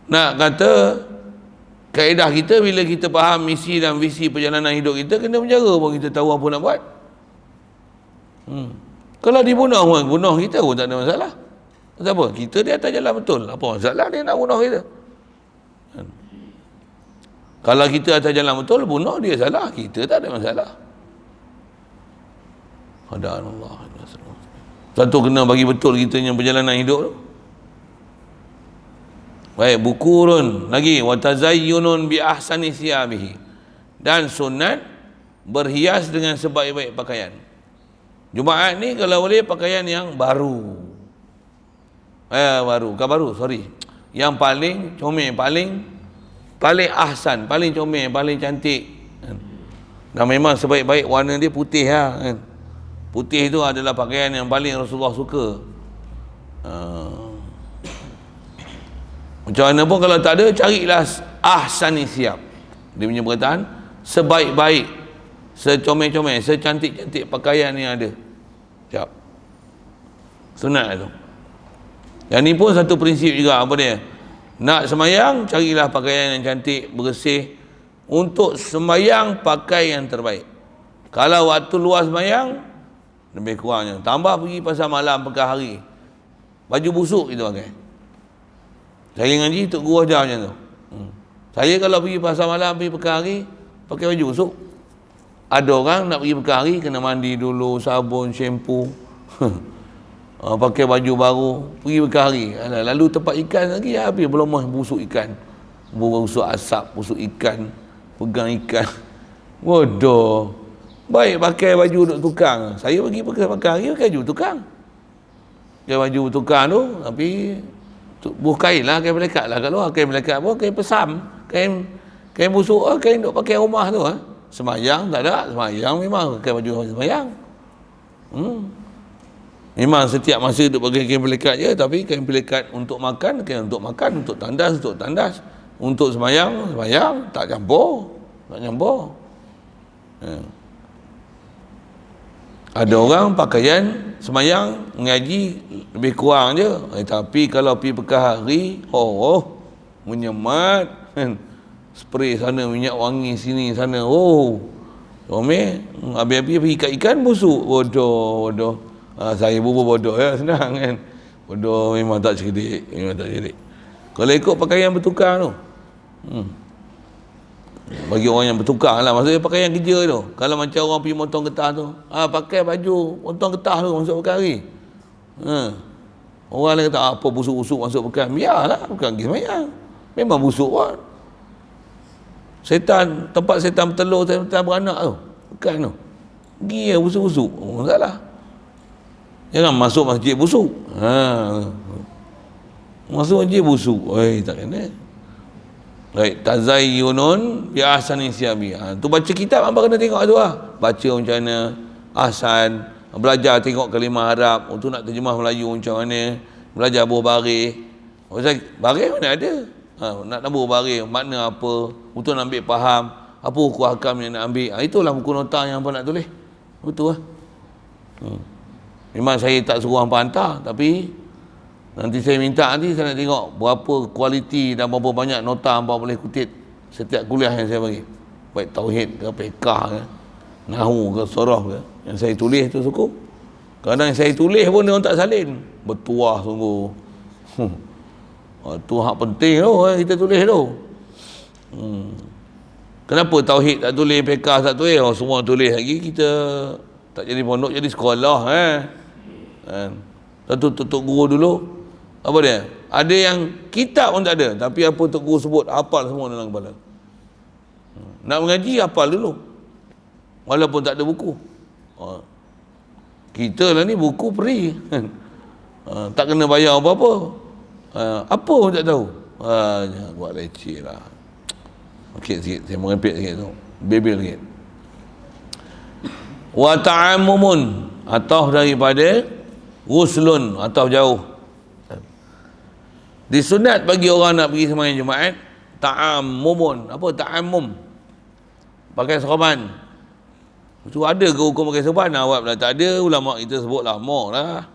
Nak kata kaedah kita, bila kita faham misi dan visi perjalanan hidup kita, kena penjara pun kita tahu apa nak buat. Kalau dibunuh orang, bunuh kita pun tak ada masalah. Kenapa? Kita di atas jalan betul. Apa masalah dia nak bunuh kita? Kalau kita atas jalan betul, bunuh dia salah, kita tak ada masalah. Hadanallah. Satu kena bagi betul kita yang perjalanan hidup tu. Baik, buku run lagi, wa tazayyunun bi ahsani siyabihi, dan sunat berhias dengan sebaik-baik pakaian. Jumaat ni kalau boleh pakaian yang baru. Yang paling comel, paling paling ahsan, paling comel, paling cantik kan. Dan memang sebaik-baik warna dia putih lah kan. Putih itu adalah pakaian yang paling Rasulullah suka. Macam mana pun kalau tak ada, carilah ahsani siap. Dia punya perkataan, sebaik-baik, secomel-comel, secantik-cantik pakaian yang ada. Siap. Sunat tu. Yang ni pun satu prinsip juga, apa dia? Nak semayang, carilah pakaian yang cantik, bersih. Untuk semayang, pakai yang terbaik. Kalau waktu luar semayang, lebih kurangnya. Tambah pergi pasal malam, pekan hari. Baju busuk kita pakai. Saya ngaji, Tok Guru ajar macam tu. Saya kalau pergi pasal malam, pergi pekan hari, pakai baju busuk. Ada orang nak pergi pekan hari, kena mandi dulu, sabun, shampoo. Pakai baju baru, pergi pekan hari. Lalu tempat ikan lagi, habis belum busuk ikan. Busuk asap, busuk ikan, pegang ikan. Bodoh. Baik pakai baju duduk tukang. Saya pergi pekan hari, pakai baju tukang. Pakai baju tukang tu, tapi buh kain lah, kain melekat lah. Kalau kain melekat pun, kain pesam. Kain busuk, kain duk pakai rumah tu. Semayang tak ada, semayang memang pakai baju semayang. Memang setiap masa duk pakai kain melekat je, tapi kain melekat untuk makan, kain untuk makan, untuk tandas, untuk semayang, tak campur. Ada orang pakaian semayang mengaji lebih kurang je, tapi kalau pergi pekan hari, menyemat kan, spray sana, minyak wangi sini sana, comel. Habis-habis pergi ikat ikan busuk. Bodoh. Saya bubur bodoh ya, senang kan. Bodoh memang tak cerdik. Kalau ikut pakaian bertukar tu, bagi orang yang bertukar lah, maksudnya pakaian kerja tu. Kalau macam orang pergi motong getah tu, pakai baju motong getah tu masuk pekan hari. Orang lain kata, apa busuk-busuk masuk pekan? Biarlah, bukan pergi semayang. Memang busuk pun. Tempat setan bertelur, setan beranak tu, pekan tu, pergi busuk-busuk, salah. Jangan masuk masjid busuk. Masuk masjid busuk, tak kena. Baik, tazayyunun bi ahsani siyabi. Tu baca kitab apa kena tengok tu lah. Baca macam mana, ahsan, belajar tengok kalimah Arab, untuk nak terjemah Melayu macam mana, belajar buah baris. Pasal baris mana ada? Nak buah baris, makna apa, untuk nak ambil faham, apa hukum hakam yang nak ambil. Itulah buku nota yang apa nak tulis. Betul lah. Memang saya tak suruh hampa hantar, tapi nanti saya minta, nanti saya nak tengok berapa kualiti dan berapa banyak nota hampa boleh kutip setiap kuliah yang saya bagi. Baik tauhid ke, fiqh ke, nahwu ke, soroh ke. Yang saya tulis tu suku. Kadang saya tulis pun dia orang tak salin. Bertuah sungguh. Tu hak penting tu, kita tulis tu. Kenapa tauhid tak tulis, fiqh tak tulis? Semua tulis lagi, kita tak jadi pondok, jadi sekolah. Satu Tok Guru dulu, apa dia? Ada yang kitab pun tak ada, tapi apa Tok Guru sebut, hafal semua dalam kepala. Nak mengaji, hafal dulu. Walaupun tak ada buku. Kita lah ni buku free. Tak kena bayar apa-apa. Apa pun tak tahu. Jangan buat leceh lah. Okey sikit, saya merepek sikit tu. Bebel sikit. Wa ta'ammumun, atau daripada Ghuslun, atau jauh. Disunat bagi orang nak pergi sembahyang Jumaat, ta'ammumun. Apa ta'ammum? Pakai serban. Itu ada ke hukum pakai serban? Awak pula tak ada, ulama kita sebut lama lah.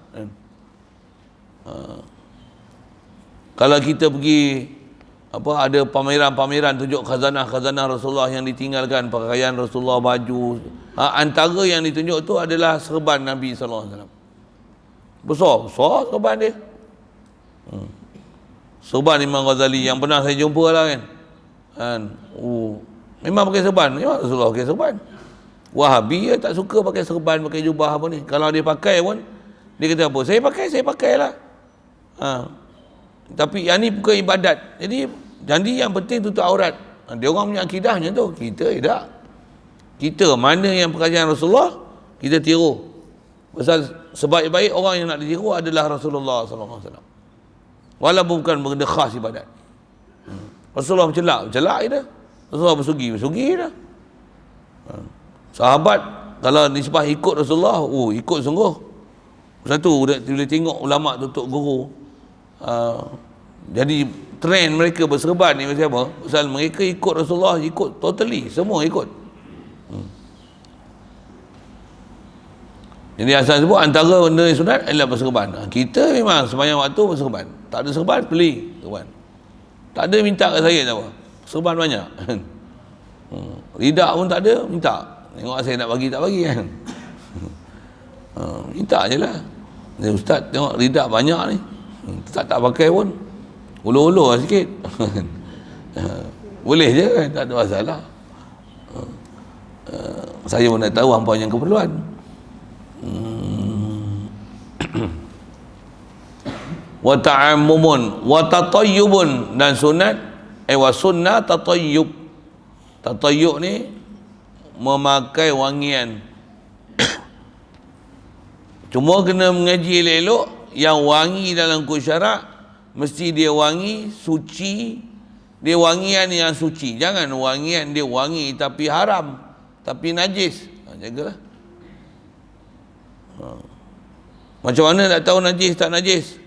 Kalau kita pergi ada pameran-pameran tunjuk khazanah-khazanah Rasulullah yang ditinggalkan, pakaian Rasulullah, baju. Antara yang ditunjuk tu adalah serban Nabi sallallahu alaihi wasallam. Besar serban dia. Serban Imam Ghazali yang pernah saya jumpa lah kan. Memang pakai serban, memang Rasulullah pakai serban. Wahabi tak suka pakai serban, pakai jubah apa ni. Kalau dia pakai pun, dia kata apa? Saya pakailah. Tapi yang ni bukan ibadat. Jadi yang penting tutup aurat. Dia orang punya akidahnya tu. Kita tidak. Kita mana yang perkataan Rasulullah, kita tiru. Pasal sebaik-baik orang yang nak ditiru adalah Rasulullah sallallahu alaihi wasallam. Walaupun bukan benda khas ibadat. Rasulullah mencelak je dah. Rasulullah bersugi dah. Sahabat kalau nisbah ikut Rasulullah, ikut sungguh. Satu boleh tengok ulama tutup guru. Jadi trend mereka berserban ni macam apa? Pasal mereka ikut Rasulullah, ikut totally, semua ikut. Jadi asal sebut antara benda yang sunat adalah berserban. Kita memang sembahyang waktu berserban. Tak ada serban, beli serban. Tak ada minta kat saya tak apa. Serban banyak. Lidak pun tak ada, minta. Tengok saya nak bagi tak bagi kan. Minta je lah. Ustaz tengok lidak banyak ni. Tak pakai pun. Ulur-ulur lah sikit. Boleh je kan, tak ada masalah. Saya pun nak tahu hampa yang keperluan. Wa ta'ammumun wa tatayyubun, dan sunat wa sunnah tatayyub. Tatayyub ni memakai wangian. Cuma kena mengaji elok-elok. Yang wangi dalam hukum syarak mesti dia wangi suci, dia wangian yang suci. Jangan wangian dia wangi tapi haram, tapi najis. Jagalah. Macam mana nak tahu najis tak najis?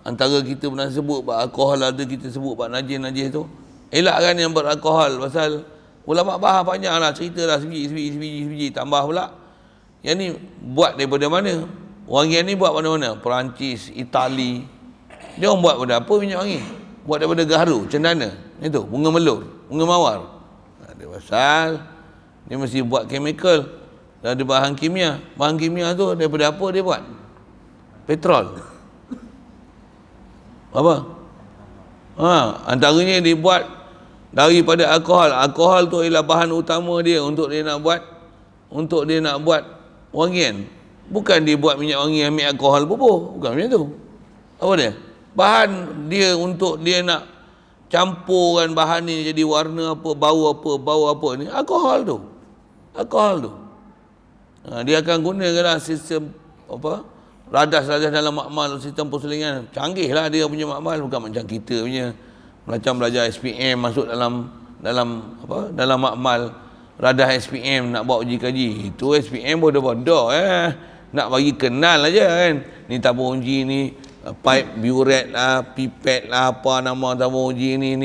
Antara kita pernah sebut bab alkohol, ada kita sebut bab najis tu. Elakkan yang beralkohol, pasal ulama bahas panjang lah, cerita lah sebiji, tambah pula. Yang ni buat daripada mana? Wangian ni buat mana-mana? Perancis, Itali. Dia orang buat pada apa minyak wangi? Buat daripada gaharu, cendana. Itu, bunga melur, bunga mawar. Dia pasal dia mesti buat chemical. Dan ada bahan kimia. Bahan kimia tu daripada apa dia buat? Petrol. Apa? Antaranya dia buat daripada alkohol. Alkohol tu ialah bahan utama dia untuk dia nak buat wangian. Bukan dia buat minyak wangi ambil alkohol bubuh. Bukan macam tu. Apa dia? Bahan dia untuk dia nak campurkan bahan ni jadi warna apa, bau apa ni. Alkohol tu. Dia akan gunakan sistem apa? Radas dalam makmal, sistem perselingan. Canggih lah dia punya makmal, bukan macam kita punya. Macam belajar SPM masuk dalam makmal. Radas SPM nak buat uji kaji. Itu SPM bodoh-bodoh nak bagi kenal aja kan. Ni tabung uji ni, pipe burette lah, pipet lah, apa nama tabung uji ni.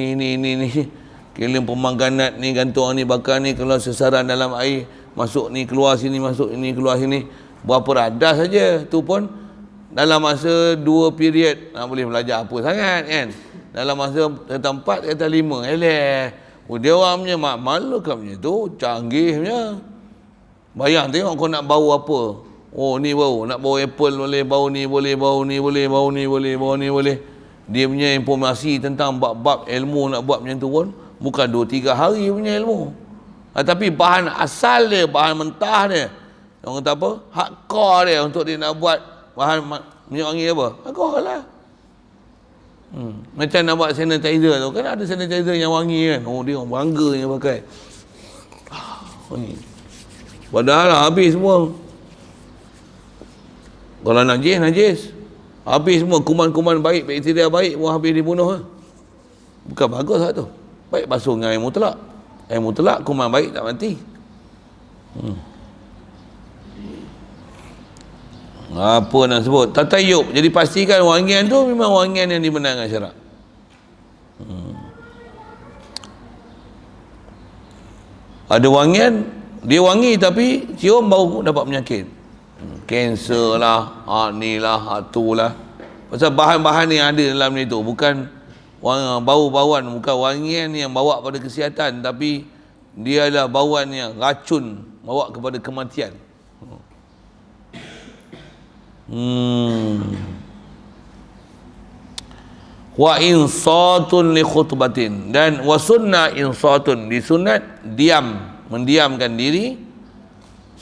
Kilim pemangganat ni, gantung ni, bakar ni, keluar sesaran dalam air, masuk ni, keluar sini, masuk ini, keluar sini. Berapa radas saja. Tu pun dalam masa 2 period. Boleh belajar apa sangat kan. Dalam masa kata 4, kata 5. Dia orang punya makmal kan punya tu canggih punya. Bayang tengok kau nak bau apa. Ni bau, nak bau apple boleh, bau ni boleh, bau ni boleh, bau ni boleh, bau ni boleh. Dia punya informasi tentang bab-bab ilmu nak buat macam tu pun bukan 2-3 hari punya ilmu. Tapi bahan asal dia, bahan mentah dia, orang kata apa? Hardcore dia untuk dia nak buat bahan minyak wangi apa? Alkohol lah. Macam nak buat sanitizer tu, kan ada sanitizer yang wangi kan. Dia orang bangga yang pakai. Wangi. Padahal habis semua. Kalau najis. Habis semua kuman-kuman baik, bakteria baik pun habis dibunuh. Bukan bagus lah tu. Baik basuh dengan air mutlak. Air mutlak kuman baik tak mati. Apa nak sebut? Tatayub. Jadi pastikan wangian tu memang wangian yang dibenarkan syarak. Ada wangian, dia wangi tapi cium bau dapat penyakit. Kanser lah, ni lah, tu lah. Pasal bahan-bahan yang ada dalam ni tu bukan bau-bauan, bukan wangian yang bawa pada kesihatan, tapi dia adalah bauan yang racun, bawa kepada kematian. Wa insatun li khutbatin, dan wa sunnah insatun, disunat diam, mendiamkan diri.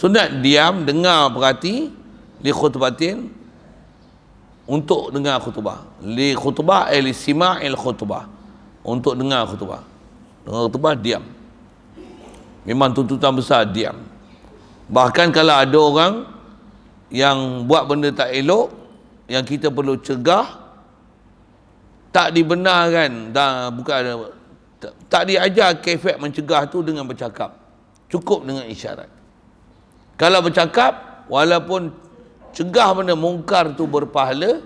Sunat diam, dengar, perhati, li khutbatin, untuk dengar khutbah. Li khutbah li sima'il khutbah, untuk dengar khutbah. Dengar khutbah diam. Memang tuntutan besar diam. Bahkan kalau ada orang yang buat benda tak elok, yang kita perlu cegah, tak dibenarkan, bukan Tak diajar kaifiat mencegah tu dengan bercakap. Cukup dengan isyarat. Kalau bercakap, walaupun cegah benda mungkar tu berpahala,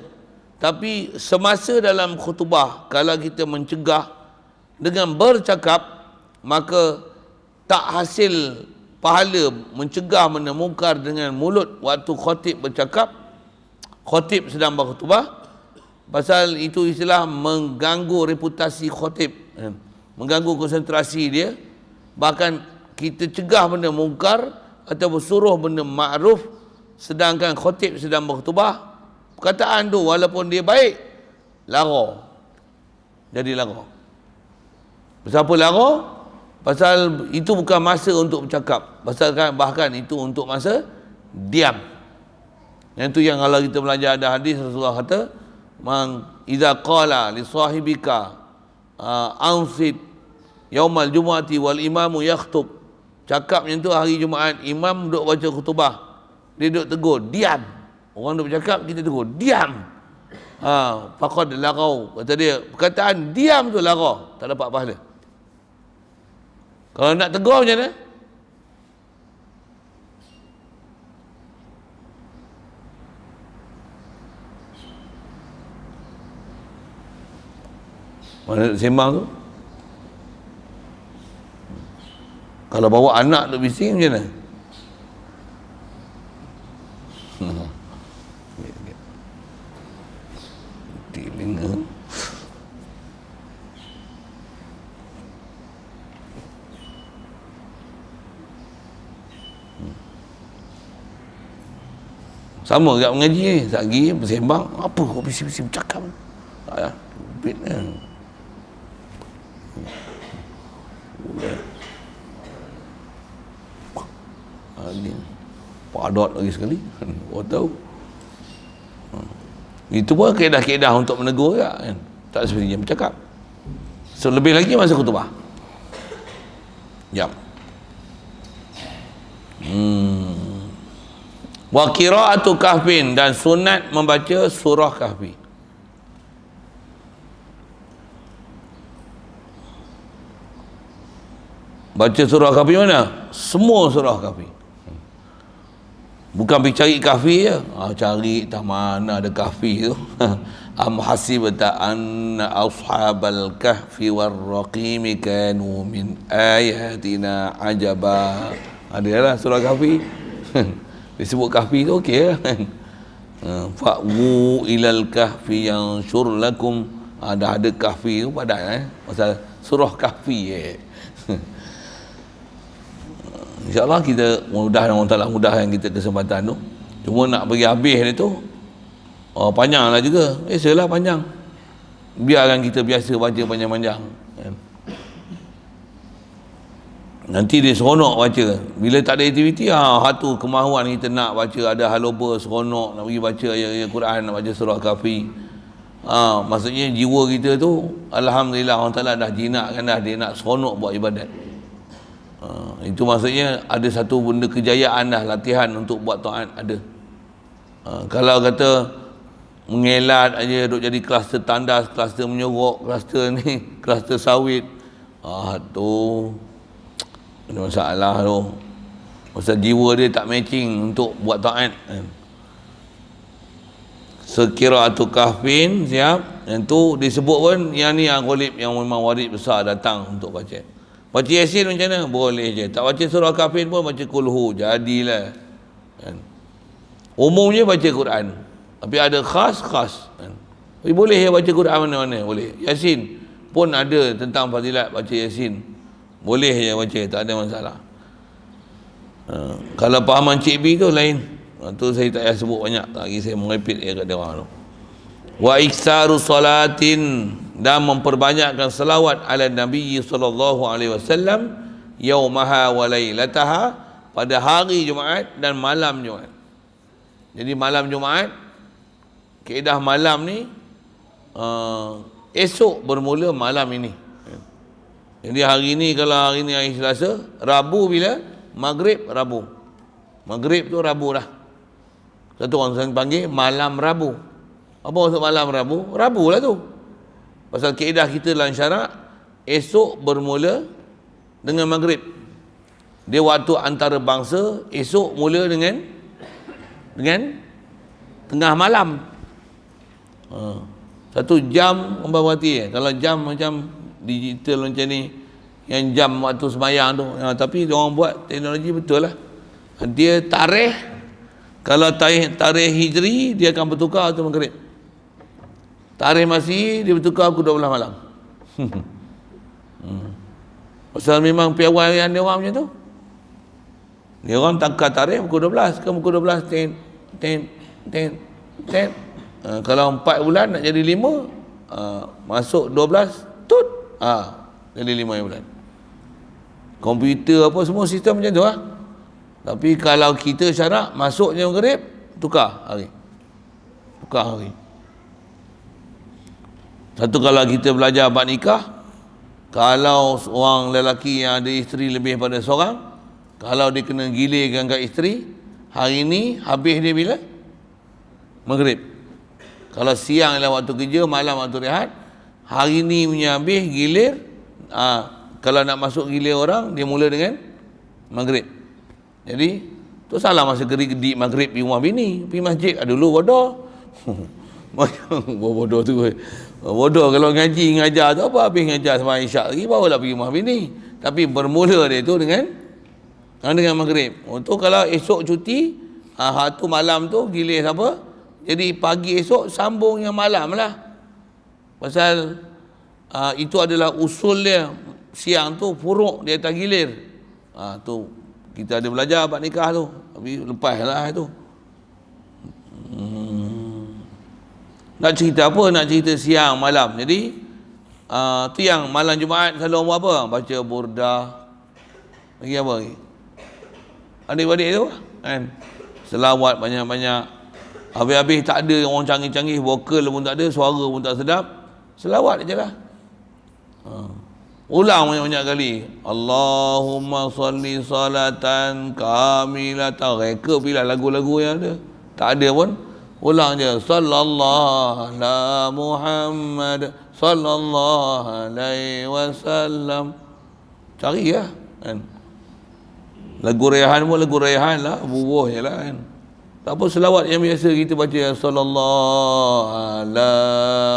tapi semasa dalam khutbah, kalau kita mencegah dengan bercakap, maka tak hasil pahala mencegah benda mungkar dengan mulut waktu khatib bercakap, khatib sedang berkhutbah. Pasal itu istilah mengganggu reputasi khatib, mengganggu konsentrasi dia. Bahkan kita cegah benda mungkar atau suruh benda ma'ruf sedangkan khatib sedang berkhutbah, perkataan tu walaupun dia baik, lara. Jadi lara. Pasal apa lara? Pasal itu bukan masa untuk bercakap. Pasal bahkan itu untuk masa diam. Yang tu yang kalau kita belajar ada hadis Rasulullah kata, "Man idza qala li sahibika ansit yaumal jumu'ati wal imamu yakhutub." Cakap yang tu hari Jumaat, imam duduk baca khutbah, dia duduk tegur, diam. Orang duduk bercakap, kita tegur, diam. Faqad lagau. Kata dia, perkataan diam tu lara, tak dapat pahala. Kalau nak tegur macam mana? Mana sembang tu? Kalau bawa anak tu bising macam mana? Telinga. Sama kat mengaji ni, lagi bersembang, apa kau bising-bising bercakap? Tak ya, fitnah. Padat lagi sekali. Kau tahu. Itu pun kaedah-kaedah untuk menegur ya, kan? Tak seperti dia bercakap. So lebih lagi masa khutbah. Jam. Wa qira'atu kahfin, dan sunat membaca surah kahfi. Baca surah kahfi mana? Semua surah kahfi. Bukan pergi cari kahfi je. Cari tak mana ada kahfi tu. Am hasibta anna ashabal kahfi war raqimi kanu min ayatina ajaba. Adalah surah kahfi. Disebut kahfi tu okey lah. Fa'wu ilal kahfi yanshur lakum. Dah ada kahfi tu padan pasal surah kahfi InsyaAllah kita mudah Allah Ta'ala mudahkan kita kesempatan tu. Cuma nak pergi habis dia tu panjang lah juga. Biasalah panjang. Biarkan kita biasa baca panjang-panjang kan? Nanti dia seronok baca. Bila tak ada aktiviti, satu kemahuan kita nak baca, ada haloba seronok nak pergi baca ayat-ayat Quran, nak baca surah kahfi. Maksudnya jiwa kita tu Alhamdulillah Allah Ta'ala dah jinakkan dah, dia nak seronok buat ibadat. Itu maksudnya ada satu benda kejayaan dah, latihan untuk buat taat ada. Kalau kata mengelat aja, duk jadi kluster tandas, kluster menyorok, kluster ni, kluster sawit, tu ada masalah tu. Pasal jiwa dia tak matching untuk buat taat. Sekira'atu kahfin, siap. Yang tu disebut pun yang ni yang ghalib, yang memang warid besar datang untuk baca. Baca Yasin macam mana? Boleh je. Tak baca surah kahfin pun baca kulhu, jadilah. Kan? Umumnya baca Quran. Tapi ada khas. Kan? Tapi boleh ya baca Quran mana-mana, boleh. Yasin pun ada tentang fadilat baca Yasin. Boleh je baca, tak ada masalah. Kalau pahaman Cik B tu lain. Tu saya tak payah sebut banyak. Lagi saya merepit kat dia orang tu. Wa iksaru salatin, dan memperbanyakkan selawat ala Nabi sallallahu alaihi wasallam yaumaha wa lailataha, pada hari Jumaat dan malam Jumaat. Jadi malam Jumaat, kaedah malam ni esok bermula malam ini. Jadi hari ni, kalau hari ni hari Selasa, Rabu bila? Maghrib Rabu. Maghrib tu Rabu dah. Satu orang panggil malam Rabu. Apa maksud malam Rabu? Rabu lah tu. Pasal kaedah kita dalam syarak, esok bermula dengan maghrib. Dia waktu antara bangsa, esok mula dengan tengah malam. 1 jam berarti kalau jam macam digital macam ni, yang jam waktu sembahyang tu. Tapi orang buat teknologi betul lah. Dia tarikh, kalau tarikh hijri dia akan bertukar tu maghrib. Tarikh masih dia bertukar pukul 12 malam. Pasal memang piawaian dia orang macam tu. Dia orang takar tarikh pukul 12, kan pukul 12 ten. Kalau 4 bulan nak jadi 5, masuk 12 tut, jadi 5 bulan. Komputer apa semua sistem macam tu lah. Tapi kalau kita syarat masuknya maghrib, tukar hari. Satu, kalau kita belajar bab nikah, kalau seorang lelaki yang ada isteri lebih pada seorang, kalau dia kena gilirkan kat isteri, hari ni habis dia bila? Maghrib. Kalau siang ialah waktu kerja, malam waktu rehat, hari ni punya habis gilir, kalau nak masuk gilir orang, dia mula dengan maghrib. Jadi tu salah masa gedik maghrib di rumah bini, pergi masjid. Dulu bodoh. Bodoh tu. Bodoh kalau ngaji ngajar tu apa, habis ngajar sampai isyak lagi barulah pergi rumah bini. Tapi bermula dia tu dengan maghrib. Untuk kalau esok cuti, tu malam tu gilir siapa? Jadi pagi esok sambung yang malam lah. Pasal itu adalah usul dia. Siang tu furuk dia atas gilir. Tu kita ada belajar bab nikah tu. Tapi lepas lah itu. Nak cerita apa? Nak cerita siang malam. Jadi tu yang malam Jumaat selalu buat apa? Baca burdah. Lagi apa lagi? Adik-adik tu kan, selawat banyak-banyak. Habis-habis tak ada orang canggih-canggih, vokal pun tak ada, suara pun tak sedap, selawat je lah. Ulang banyak-banyak kali. Allahumma salli salatan kamilatan. Reka bila lagu-lagu yang ada. Tak ada pun, ulang je. Sallallahu ala Muhammad sallallahu alaihi wasallam. Cari lah kan. Lagu rehan pun lagu rehan lah, bubuh je lah kan. Tak apa, selawat yang biasa kita baca, sallallahu ala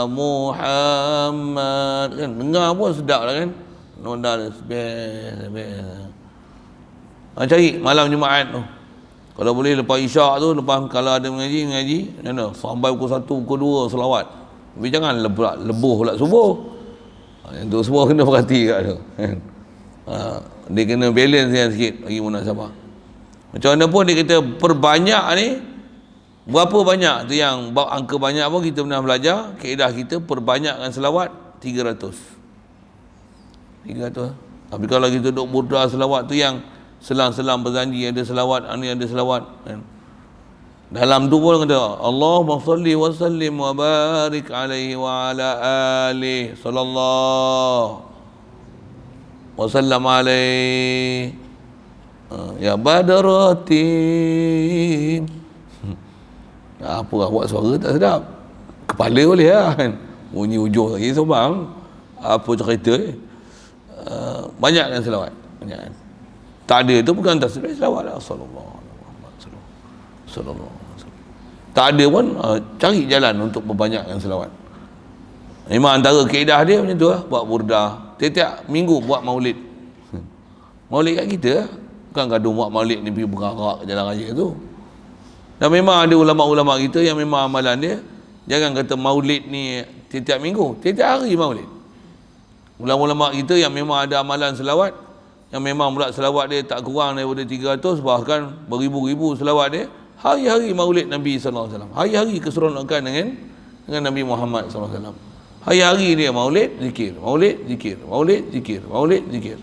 Muhammad kan. Dengar pun sedap lah kan. Nonda best. Cari malam Jumaat tu. Kalau boleh lepas isyak tu, lepas kalau ada mengaji mana sampai pukul 1, pukul 2 selawat. Tapi jangan lebuh pula subuh. Yang tu semua kena perhati kat tu kan. Dia kena balance yang sikit bagi munasabah. Macam mana pun dia kata perbanyak ni, berapa banyak tu yang bab angka banyak pun kita pernah belajar. Kaedah kita perbanyakkan selawat 300. Tapi kalau kita duduk burdah selawat tu yang selang-selang berjanji ada selawat, ni ada selawat kan. Dalam tu pun kata Allahumma salli wa sallim wa barik alaihi wa ala alihi sallallahu wa sallam alaihi ya badaratin. Apa lah buat suara tak sedap, kepala boleh lah kan, bunyi hujung lagi sobang, apa cerita banyakkan selawat, banyakkan. Tak ada tu bukan tasbih, selawat lah sallallahu alaihi wasallam. Tak ada pun cari jalan untuk perbanyakkan selawat. Memang antara kaedah dia macam tu lah, buat burdah. Tiap-tiap minggu buat maulid. Maulid kat kita lah. Bukan gaduh buat maulid ni pergi bergerak ke jalan raya tu. Dan memang ada ulama-ulama kita yang memang amalan dia, jangan kata maulid ni tiap-tiap minggu, tiap-tiap hari maulid. Ulama-ulama kita yang memang ada amalan selawat, yang memang pula selawat dia tak kurang daripada 300, bahkan beribu-ribu selawat dia, hari-hari maulid Nabi sallallahu alaihi wasallam, hari-hari keseronokan dengan Nabi Muhammad sallallahu alaihi wasallam. Hari-hari dia maulid zikir, maulid zikir, maulid zikir, maulid zikir.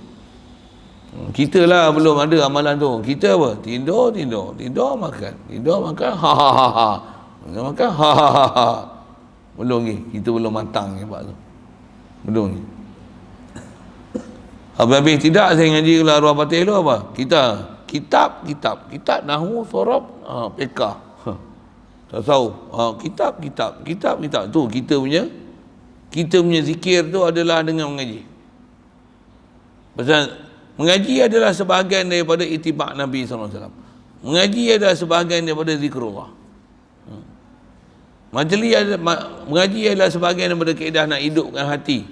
Kita lah belum ada amalan tu. Kita apa? Tidur makan, ha ha ha ha. Makan ha ha ha ha. Belum ni, kita belum matang ni pak tu. Belum ni. Habis tidak saya ngaji lah Arwah Fatih tu apa? Kitab nahwu, sorab, fiqh. Tasawuf. Kitab tu kita punya zikir tu adalah dengan mengaji. Pasal mengaji adalah sebahagian daripada itibak Nabi SAW. Mengaji adalah sebahagian daripada zikrullah. Mengaji adalah sebahagian daripada kaedah nak hidupkan hati,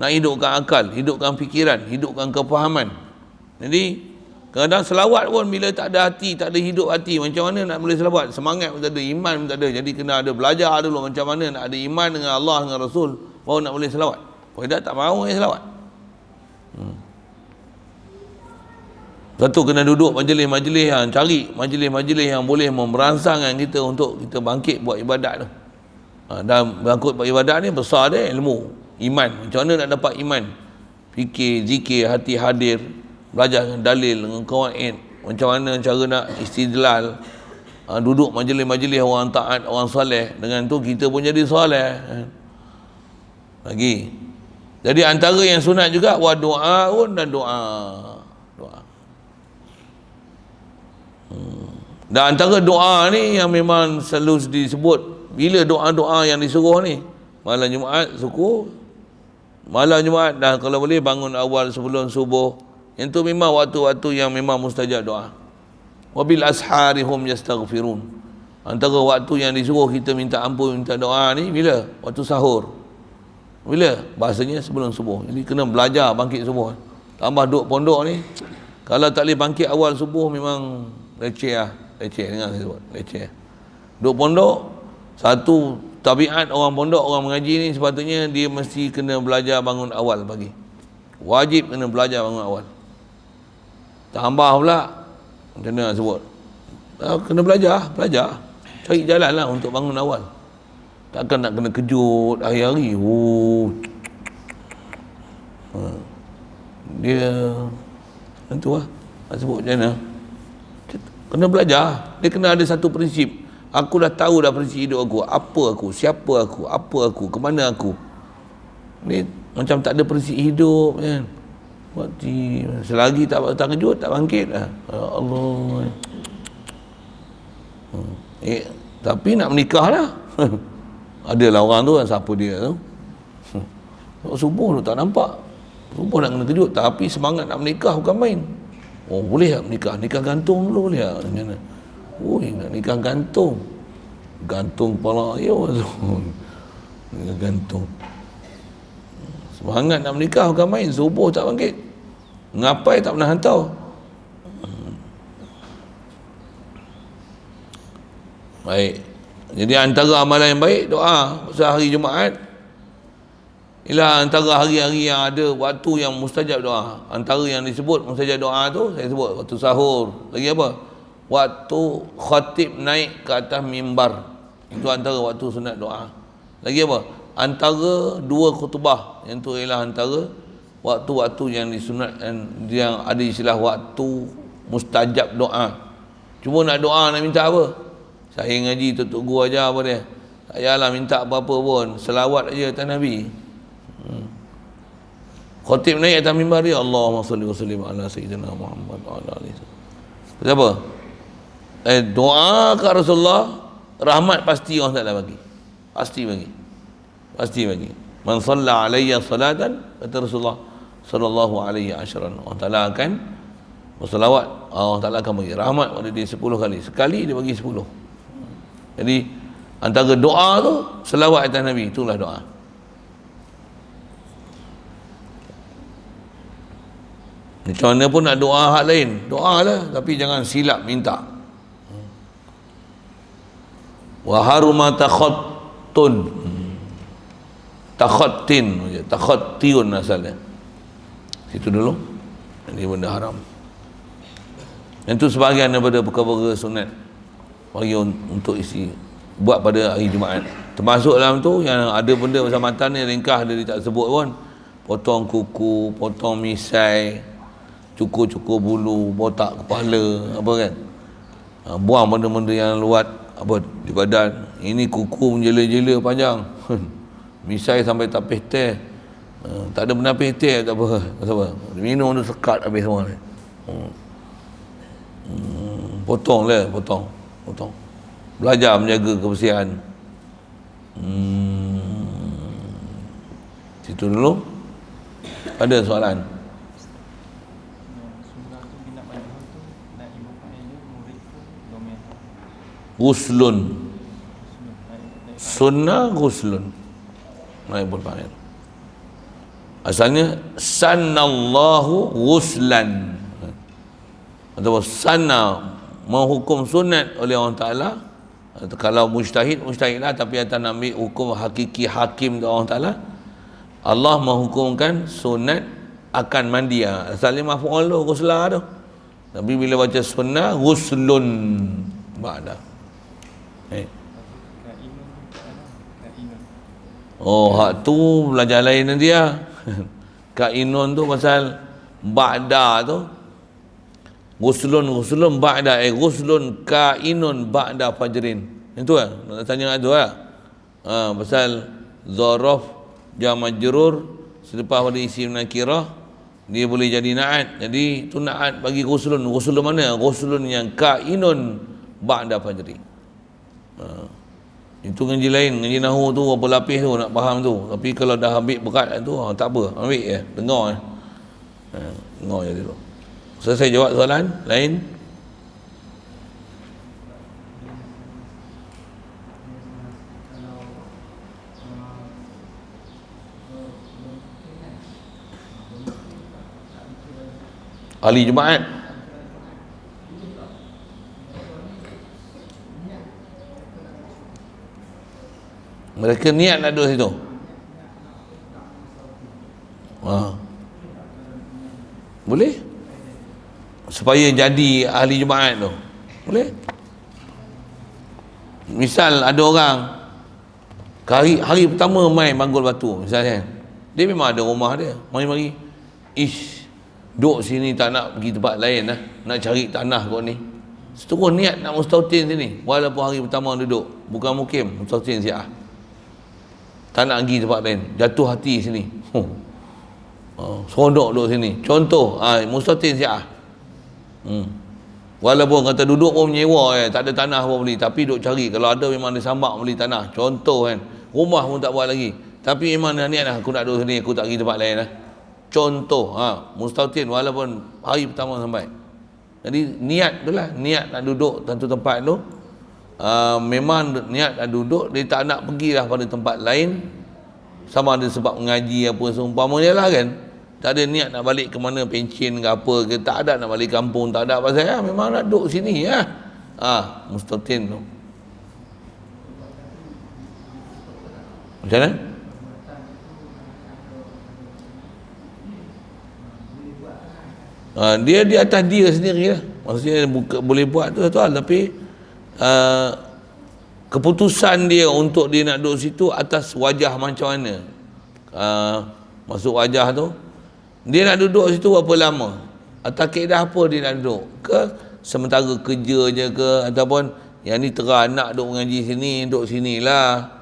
nak hidupkan akal, hidupkan fikiran, hidupkan kefahaman. Jadi kadang selawat pun bila tak ada hati, tak ada hidup hati, macam mana nak boleh selawat? Semangat pun tak ada, iman pun tak ada. Jadi kena ada belajar dulu macam mana nak ada iman dengan Allah, dengan Rasul, baru nak boleh selawat. Kalau tidak, tak mahu selawat. Satu, kena duduk majlis-majlis yang cari majlis-majlis yang boleh merangsangkan kita untuk kita bangkit buat ibadat tu. Dan bangkit buat ibadat ni besar dia ilmu, iman. Macam mana nak dapat iman? Fikir, zikir, hati hadir, belajar dengan dalil, dengan qawaid, macam mana cara nak istidlal, duduk majlis-majlis orang taat, orang soleh. Dengan tu kita pun jadi soleh. Lagi. Jadi antara yang sunat juga wa doaun dan doa. Dan antara doa ni yang memang selalu disebut bila doa-doa yang disuruh ni, malam Jumaat suku, malam Jumaat, dan kalau boleh bangun awal sebelum subuh. Yang tu memang waktu-waktu yang memang mustajab doa. Wabil asharihum yastaghfirun. Antara waktu yang disuruh kita minta ampun, minta doa ni bila? Waktu sahur. Bila? Bahasanya sebelum subuh. Jadi kena belajar bangkit subuh. Tambah duduk pondok ni, kalau tak boleh bangkit awal subuh memang leceh lah. Leceh, dengar saya sebut, leceh. Duduk pondok, satu tabiat orang pondok, orang mengaji ni sepatutnya dia mesti kena belajar bangun awal pagi. Wajib kena belajar bangun awal. Tambah pula, macam mana nak sebut, kena belajar. Cari jalan lah untuk bangun awal. Takkan nak kena kejut hari-hari. Dia tentu lah nak sebut macam mana. Kena belajar. Dia kena ada satu prinsip. Aku dah tahu dah prinsip hidup aku. Apa aku, siapa aku, apa aku, ke mana aku. Ni macam tak ada prinsip hidup kan. Selagi tak kejut, tak bangkit lah. Ya Allah. Tapi nak menikah lah. Adalah orang tu, siapa dia tu. Subuh tu tak nampak. Subuh nak kena kejut. Tapi semangat nak menikah bukan main. Oh, boleh tak menikah? Nikah gantung dulu boleh tak? Macam mana? Nak nikah gantung. Gantung kepala dia tu. Nikah gantung. Semangat nak menikah bukan main. Subuh tak bangkit. Ngapai tak pernah hantar. Baik. Jadi antara amalan yang baik, doa. Pasal hari Jumaat, ialah antara hari-hari yang ada waktu yang mustajab doa. Antara yang disebut mustajab doa tu, saya sebut waktu sahur. Lagi apa? Waktu khatib naik ke atas mimbar. Itu antara waktu sunat doa. Lagi apa? Antara dua khutbah. Yang tu ialah antara waktu-waktu yang disunatkan, yang ada istilah waktu mustajab doa. Cuma nak doa, nak minta apa? Saya ngaji tutup guru aja apa dia? Tak payahlah minta apa-apa pun. Selawat aja atas Nabi. Khatib naik atas mimbar dia, Allahumma salli wa sallim ala sayyidina Muhammad wa ala alihi. Apa? Doa ke Rasulullah, rahmat pasti Allah Taala bagi. Pasti bagi. Man shalla alayya salatan, kata Rasulullah sallallahu alaihi wasallam, Allah Taala akan berselawat, Allah Taala akan bagi rahmat pada dia 10 kali. Sekali dia bagi 10. Jadi antara doa tu selawat atas Nabi, itulah doa. Macam mana pun nak doa hak lain, doa lah, tapi jangan silap minta. Wa haruma takhattun, takhattiun asalnya. Situ dulu. Ini benda haram. Itu sebahagian daripada perkara sunat bagi untuk isi buat pada hari Jumaat. Termasuk dalam tu yang ada benda macam matan ni ringkas dia tak sebut pun. Potong kuku, potong misai, cukur-cukur bulu, botak kepala, apa kan. Buang benda-benda yang luat apa di badan. Ini kuku menjela-jela panjang. Misai sampai tak peh-teh. Tak ada benda peh-teh tak apa. Minum tu sekat habis semua ni. Potong. Belajar menjaga kebersihan. Situ dulu. Ada soalan? Guslun. Sunnah guslun. Naibul fa'il. Asalnya sannallahu guslan. Atau sanna menghukum sunat oleh Allah Ta'ala. Kalau mujtahid lah, tapi atas nak ambil hukum hakiki hakim Allah Ta'ala, Allah menghukumkan sunat akan mandi. Asalnya maf'ul tu, guslah tu. Tapi bila baca sunnah, guslun ba'da. Oh, hak tu belajar lain nanti lah. Kainun tu pasal ba'da tu. Guslun ba'da, guslun kainun ba'da fajrin. Itu lah, nak tanya tu lah. Pasal zaraf jar majrur selepas pada isim nakirah, dia boleh jadi na'at. Jadi tu na'at bagi guslun. Guslun mana? Guslun yang kainun ba'da fajri. Itu ngaji lain. Ngaji nahu tu berapa lapis tu nak faham tu. Tapi kalau dah ambil berat tu, tak apa, ambil je, dengar je. Dengar je dulu. Selesai jawab soalan lain. Ahli Jumaat. Mereka niat nak duduk situ. Boleh? Supaya jadi ahli Jumaat tu. Boleh? Misal ada orang hari pertama main Banggul Batu misalnya. Dia memang ada rumah dia. Mari-mari. Duduk sini tak nak pergi tempat lain lah. Nak cari tanah kot ni. Seterus niat nak mustautin sini. Walaupun hari pertama duduk. Bukan mukim, mustautin siap. Tak nak pergi tempat lain. Jatuh hati sini. Seronok duduk sini. Contoh, mustautin siap. Walaupun kata duduk pun menyewa, tak ada tanah pun beli. Tapi duduk cari. Kalau ada memang dia sambak beli tanah. Contoh kan. Rumah pun tak buat lagi. Tapi memang niat lah. Aku nak duduk sini. Aku tak pergi tempat lain lah. Contoh, mustautin walaupun hari pertama sampai. Jadi niat tu lah, niat nak duduk satu tempat tu. Memang niat nak duduk, dia tak nak pergi lah pada tempat lain. Sama ada sebab mengaji apa seumpamanya lah kan. Tak ada niat nak balik ke mana, pencen ke apa ke, tak ada nak balik kampung, tak ada pasal memang nak duduk sini ya. Mustautin tu. Macam mana? Dia di atas dia sendiri lah. Maksudnya boleh buat tu satu hal. Tapi keputusan dia untuk dia nak duduk situ atas wajah macam mana. Masuk wajah tu, dia nak duduk situ berapa lama, atas kaedah apa dia nak duduk. Ke sementara kerja je ke, ataupun yang ni terang nak duduk mengaji sini, duduk sinilah.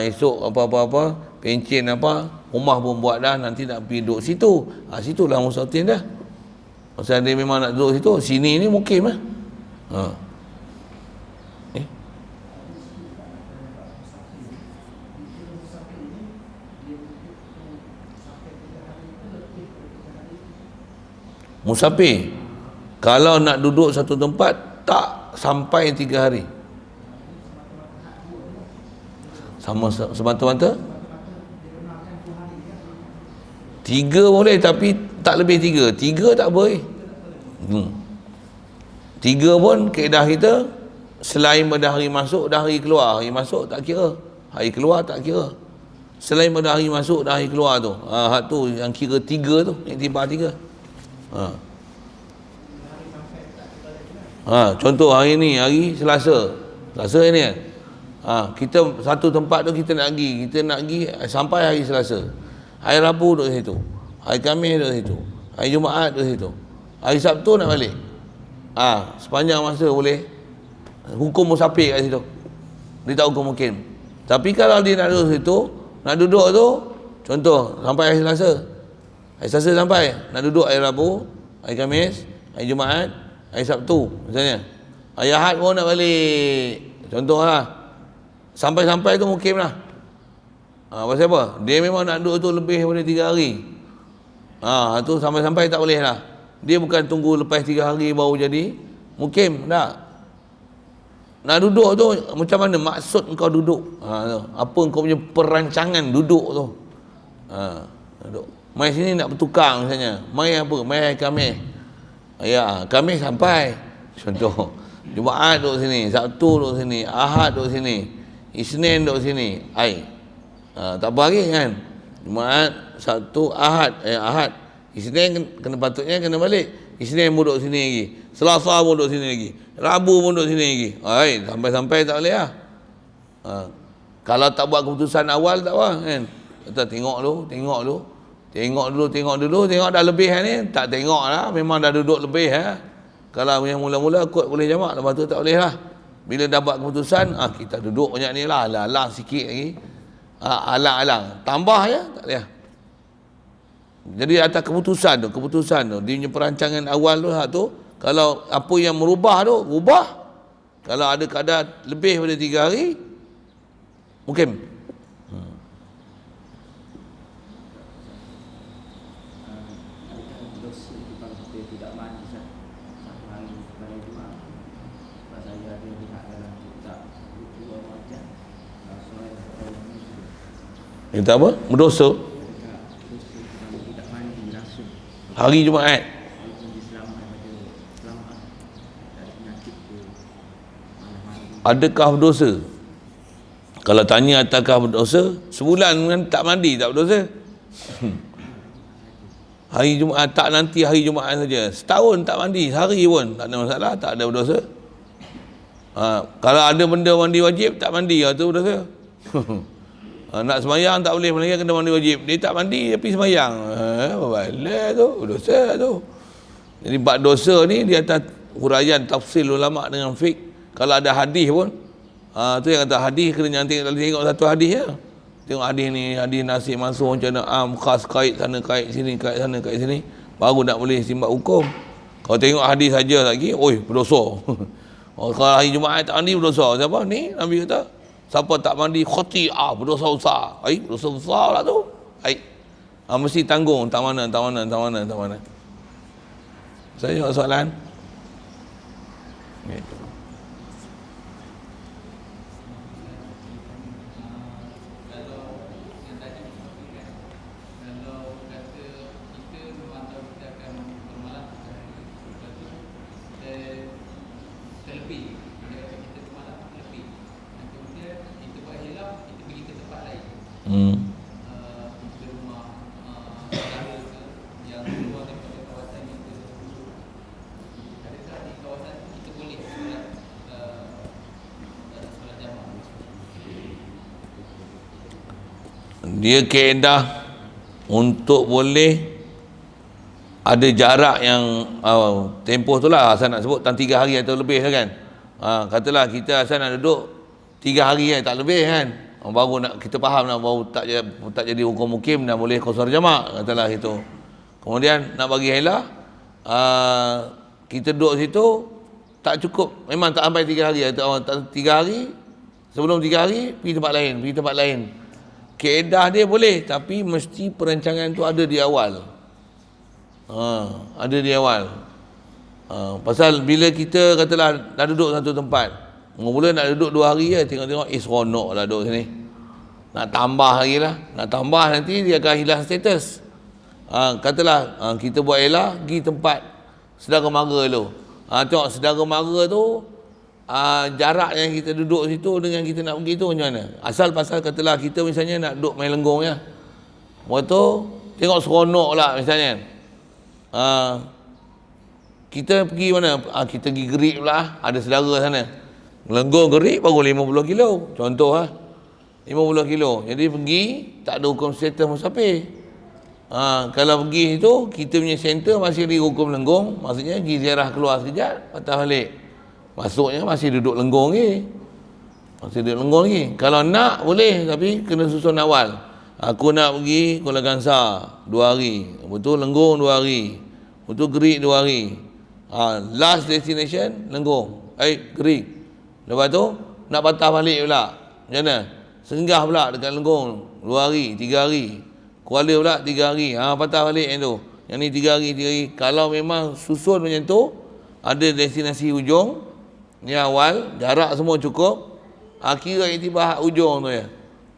Esok apa-apa pencen apa, rumah pun buat dah, nanti nak pergi duduk situ. Situlah mustautin dah. Pasal dia memang nak duduk situ, sini ni mukim lah. Musafir kalau nak duduk satu tempat tak sampai 3 hari. Sama semata-mata 3 boleh, tapi tak lebih 3. 3 tak boleh. 3 pun kaedah kita selain pada hari masuk dan hari keluar. Hari masuk tak kira, hari keluar tak kira. Selain pada hari masuk dan hari keluar tu, hak tu yang kira 3 tu, iktibar 3. Contoh hari ni, hari Selasa ni kan. Kita satu tempat tu kita nak pergi sampai hari Selasa. Hari Rabu duduk situ, hari Khamis duduk situ, hari Jumaat duduk situ, hari Sabtu nak balik. Sepanjang masa boleh. Hukum musafir kat situ, dia tak hukum mukim. Tapi kalau dia nak duduk situ, nak duduk tu, contoh sampai hari Selasa, hari Selasa sampai, nak duduk hari Rabu, hari Khamis, hari Jumaat, hari Sabtu misalnya, hari Ahad pun nak balik, contoh lah. Sampai-sampai tu mukim lah. Pasal apa? Dia memang nak duduk tu lebih daripada 3 hari. Tu sampai-sampai tak boleh lah. Dia bukan tunggu lepas 3 hari baru jadi mukim, tak. nak duduk tu macam mana maksud kau duduk, tu. Apa kau punya perancangan duduk tu, duduk. Mai sini nak bertukar misalnya, mai apa, mai Khamis, ya Khamis sampai contoh, Jumaat duduk sini, Sabtu duduk sini, Ahad duduk sini, Isnin duduk sini, tak apa lagi kan, Jumaat, Sabtu, Ahad, Ahad, Isnin kena patutnya kena balik, Isnin pun duduk sini lagi, Selasa pun duduk sini lagi, Rabu pun duduk sini lagi. Sampai-sampai tak boleh lah. Kalau tak buat keputusan awal tak apa kan. Kita tengok dulu, tengok dah lebih ni, tak tengok lah, memang dah duduk lebih . Kalau yang mula-mula kot boleh jamak, lepas tu tak boleh lah. Bila dah buat keputusan, kita duduk banyak ni lah, alang-alang sikit lagi. Alang-alang, tambah je, tak boleh lah. Jadi atas keputusan tu, dia punya perancangan awal tu, kalau apa yang merubah tu, ubah. Kalau ada kadar lebih pada 3 hari, mungkin. Itu apa? Berdosa. Hari Jumaat. Adakah berdosa? Kalau tanya adakah berdosa, sebulan kan tak mandi tak berdosa. Hari Jumaat, tak nanti hari Jumaat saja, setahun tak mandi, sehari pun tak ada masalah, tak ada berdosa. Kalau ada benda mandi wajib tak mandi, tu berdosa. Nak semayang tak boleh, Melayu kena mandi wajib, dia tak mandi tapi semayang, balik tu berdosa tu. Jadi bab dosa ni di atas huraian tafsir ulama dengan fiqh. Kalau ada hadis pun, tu yang kata hadis kena tengok satu hadis ya. Tengok hadis ni, hadis nasib masuk macam mana, khas kait sana kait sini, kait sana kait sini, baru nak boleh simbat hukum. Kalau tengok hadis saja lagi, berdosa. Kalau hari Jumaat tak mandi berdosa. Siapa ni? Nabi kata, siapa tak mandi khati'ah, berdosa besar. Berdosa besar lah tu. Mesti tanggung, tak mana. Saya soalan. Okay. Dia kaedah untuk boleh ada jarak yang tempoh tu lah asal nak sebut 3 hari atau lebih lah kan. Katalah kita asal nak duduk 3 hari tak lebih kan, baru nak kita faham lah, baru tak jadi hukum mukim dan boleh qasar jamak, katalah itu. Kemudian nak bagi helah, kita duduk situ tak cukup, memang tak sampai 3 hari atau 3 hari, sebelum 3 hari pergi tempat lain. Kaedah dia boleh, tapi mesti perancangan tu ada di awal. Ada di awal. Pasal bila kita katalah dah duduk satu tempat, mula nak duduk 2 hari je, tengok-tengok seronok lah duduk sini. Nak tambah lagi lah, nak tambah nanti dia akan hilang status. Katalah kita buat elah pergi tempat saudara mara dulu. Tengok saudara mara tu, jarak yang kita duduk situ dengan kita nak pergi tu macam mana. Asal pasal katalah kita misalnya nak duduk main lenggong ya, lepas tu tengok seronok lah misalnya, kita pergi mana, kita pergi Gerik pula, ada saudara sana lenggong Gerik baru 50 kilo contoh 50 kilo, jadi pergi tak ada hukum status musafir. Kalau pergi itu kita punya center masih di hukum lenggong, maksudnya pergi ziarah keluar sekejap patah balik, masuknya masih duduk lenggong lagi. Kalau nak boleh, tapi kena susun awal. Aku nak pergi Kuala Kangsar 2 hari, betul lenggong 2 hari, betul Gerik 2 hari. Last destination lenggong, Gerik. Lepas tu nak patah balik pula, macam mana? Singgah pula dekat lenggong 2 hari, 3 hari. Kuala pula 3 hari, patah balik yang tu. Yang ni 3 hari. Kalau memang susun macam tu, ada destinasi hujung, Ni awal, jarak semua cukup. Akhirnya itibah ujung tu ya.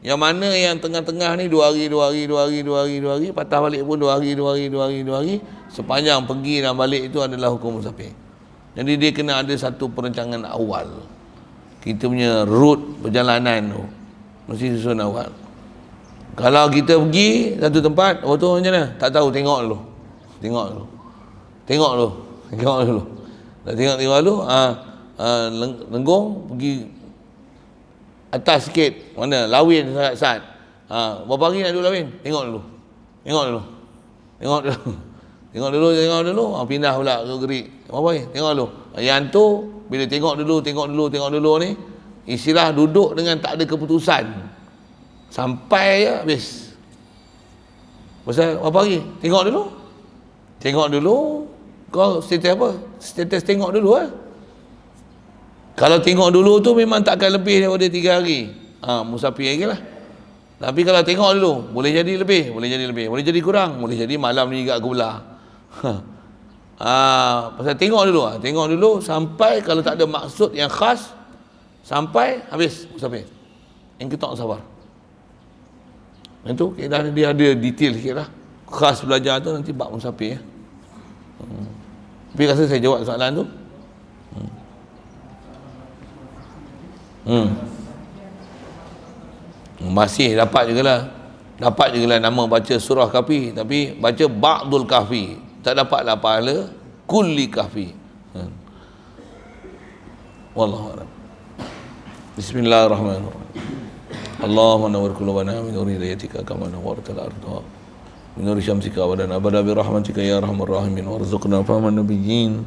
Yang mana yang tengah-tengah ni 2 hari, 2 hari, 2 hari, 2 hari, 2 hari, patah balik pun 2 hari, 2 hari, 2 hari, 2 hari. Sepanjang pergi dan balik itu adalah hukum musafir. Jadi dia kena ada satu perancangan awal. Kita punya route perjalanan tu mesti susun awal. Kalau kita pergi satu tempat, tu macam mana? Tak tahu, tengok dulu. Tengok dulu. Tengok dulu. Tengok dulu. Dah tengok dulu, Lenggong pergi atas sikit. Mana? Lawin saat. Berapa hari nak duduk Lawin? Tengok dulu. Tengok dulu. Tengok dulu. Tengok dulu. Pindah pula ke Gerik. Berapa hari? Tengok dulu. Yang tu, bila tengok dulu ni, istilah duduk dengan tak ada keputusan. Sampai je habis. Pasal berapa hari? Tengok dulu. Tengok dulu. Kau status apa? Status tengok dulu Kalau tengok dulu tu memang takkan lebih daripada 3 hari. Musafir lagi lah. Tapi kalau tengok dulu, boleh jadi lebih, boleh jadi kurang, boleh jadi malam ni juga aku belah. Pasal tengok dulu sampai kalau tak ada maksud yang khas, sampai habis musafir. Yang kita tak sabar. Itu dia ada detail sikit lah. Khas belajar tu nanti bab musafir ya. Tapi rasa saya jawab soalan tu. Masih dapat juga lah nama baca surah Kahfi, tapi baca Ba'dul Kahfi, tak dapatlah pahala kulli Kahfi. Wallahu a'lam. Bismillahirrahmanirrahim. Allahumma nawwir qulubana min nuri hidayatika kama nawwartal arda min nuri syamsika wa lana abada bi rahmatika ya arhamar rahimin warzuqna fahman nabiyyin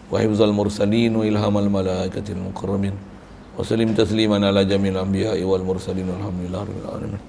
wa hifzal mursalin wa ilhamal malaikatil muqarrabin wa sallim tasliman ala jamil anbiya'i wal mursalin walhamdulillahi rabbil alamin.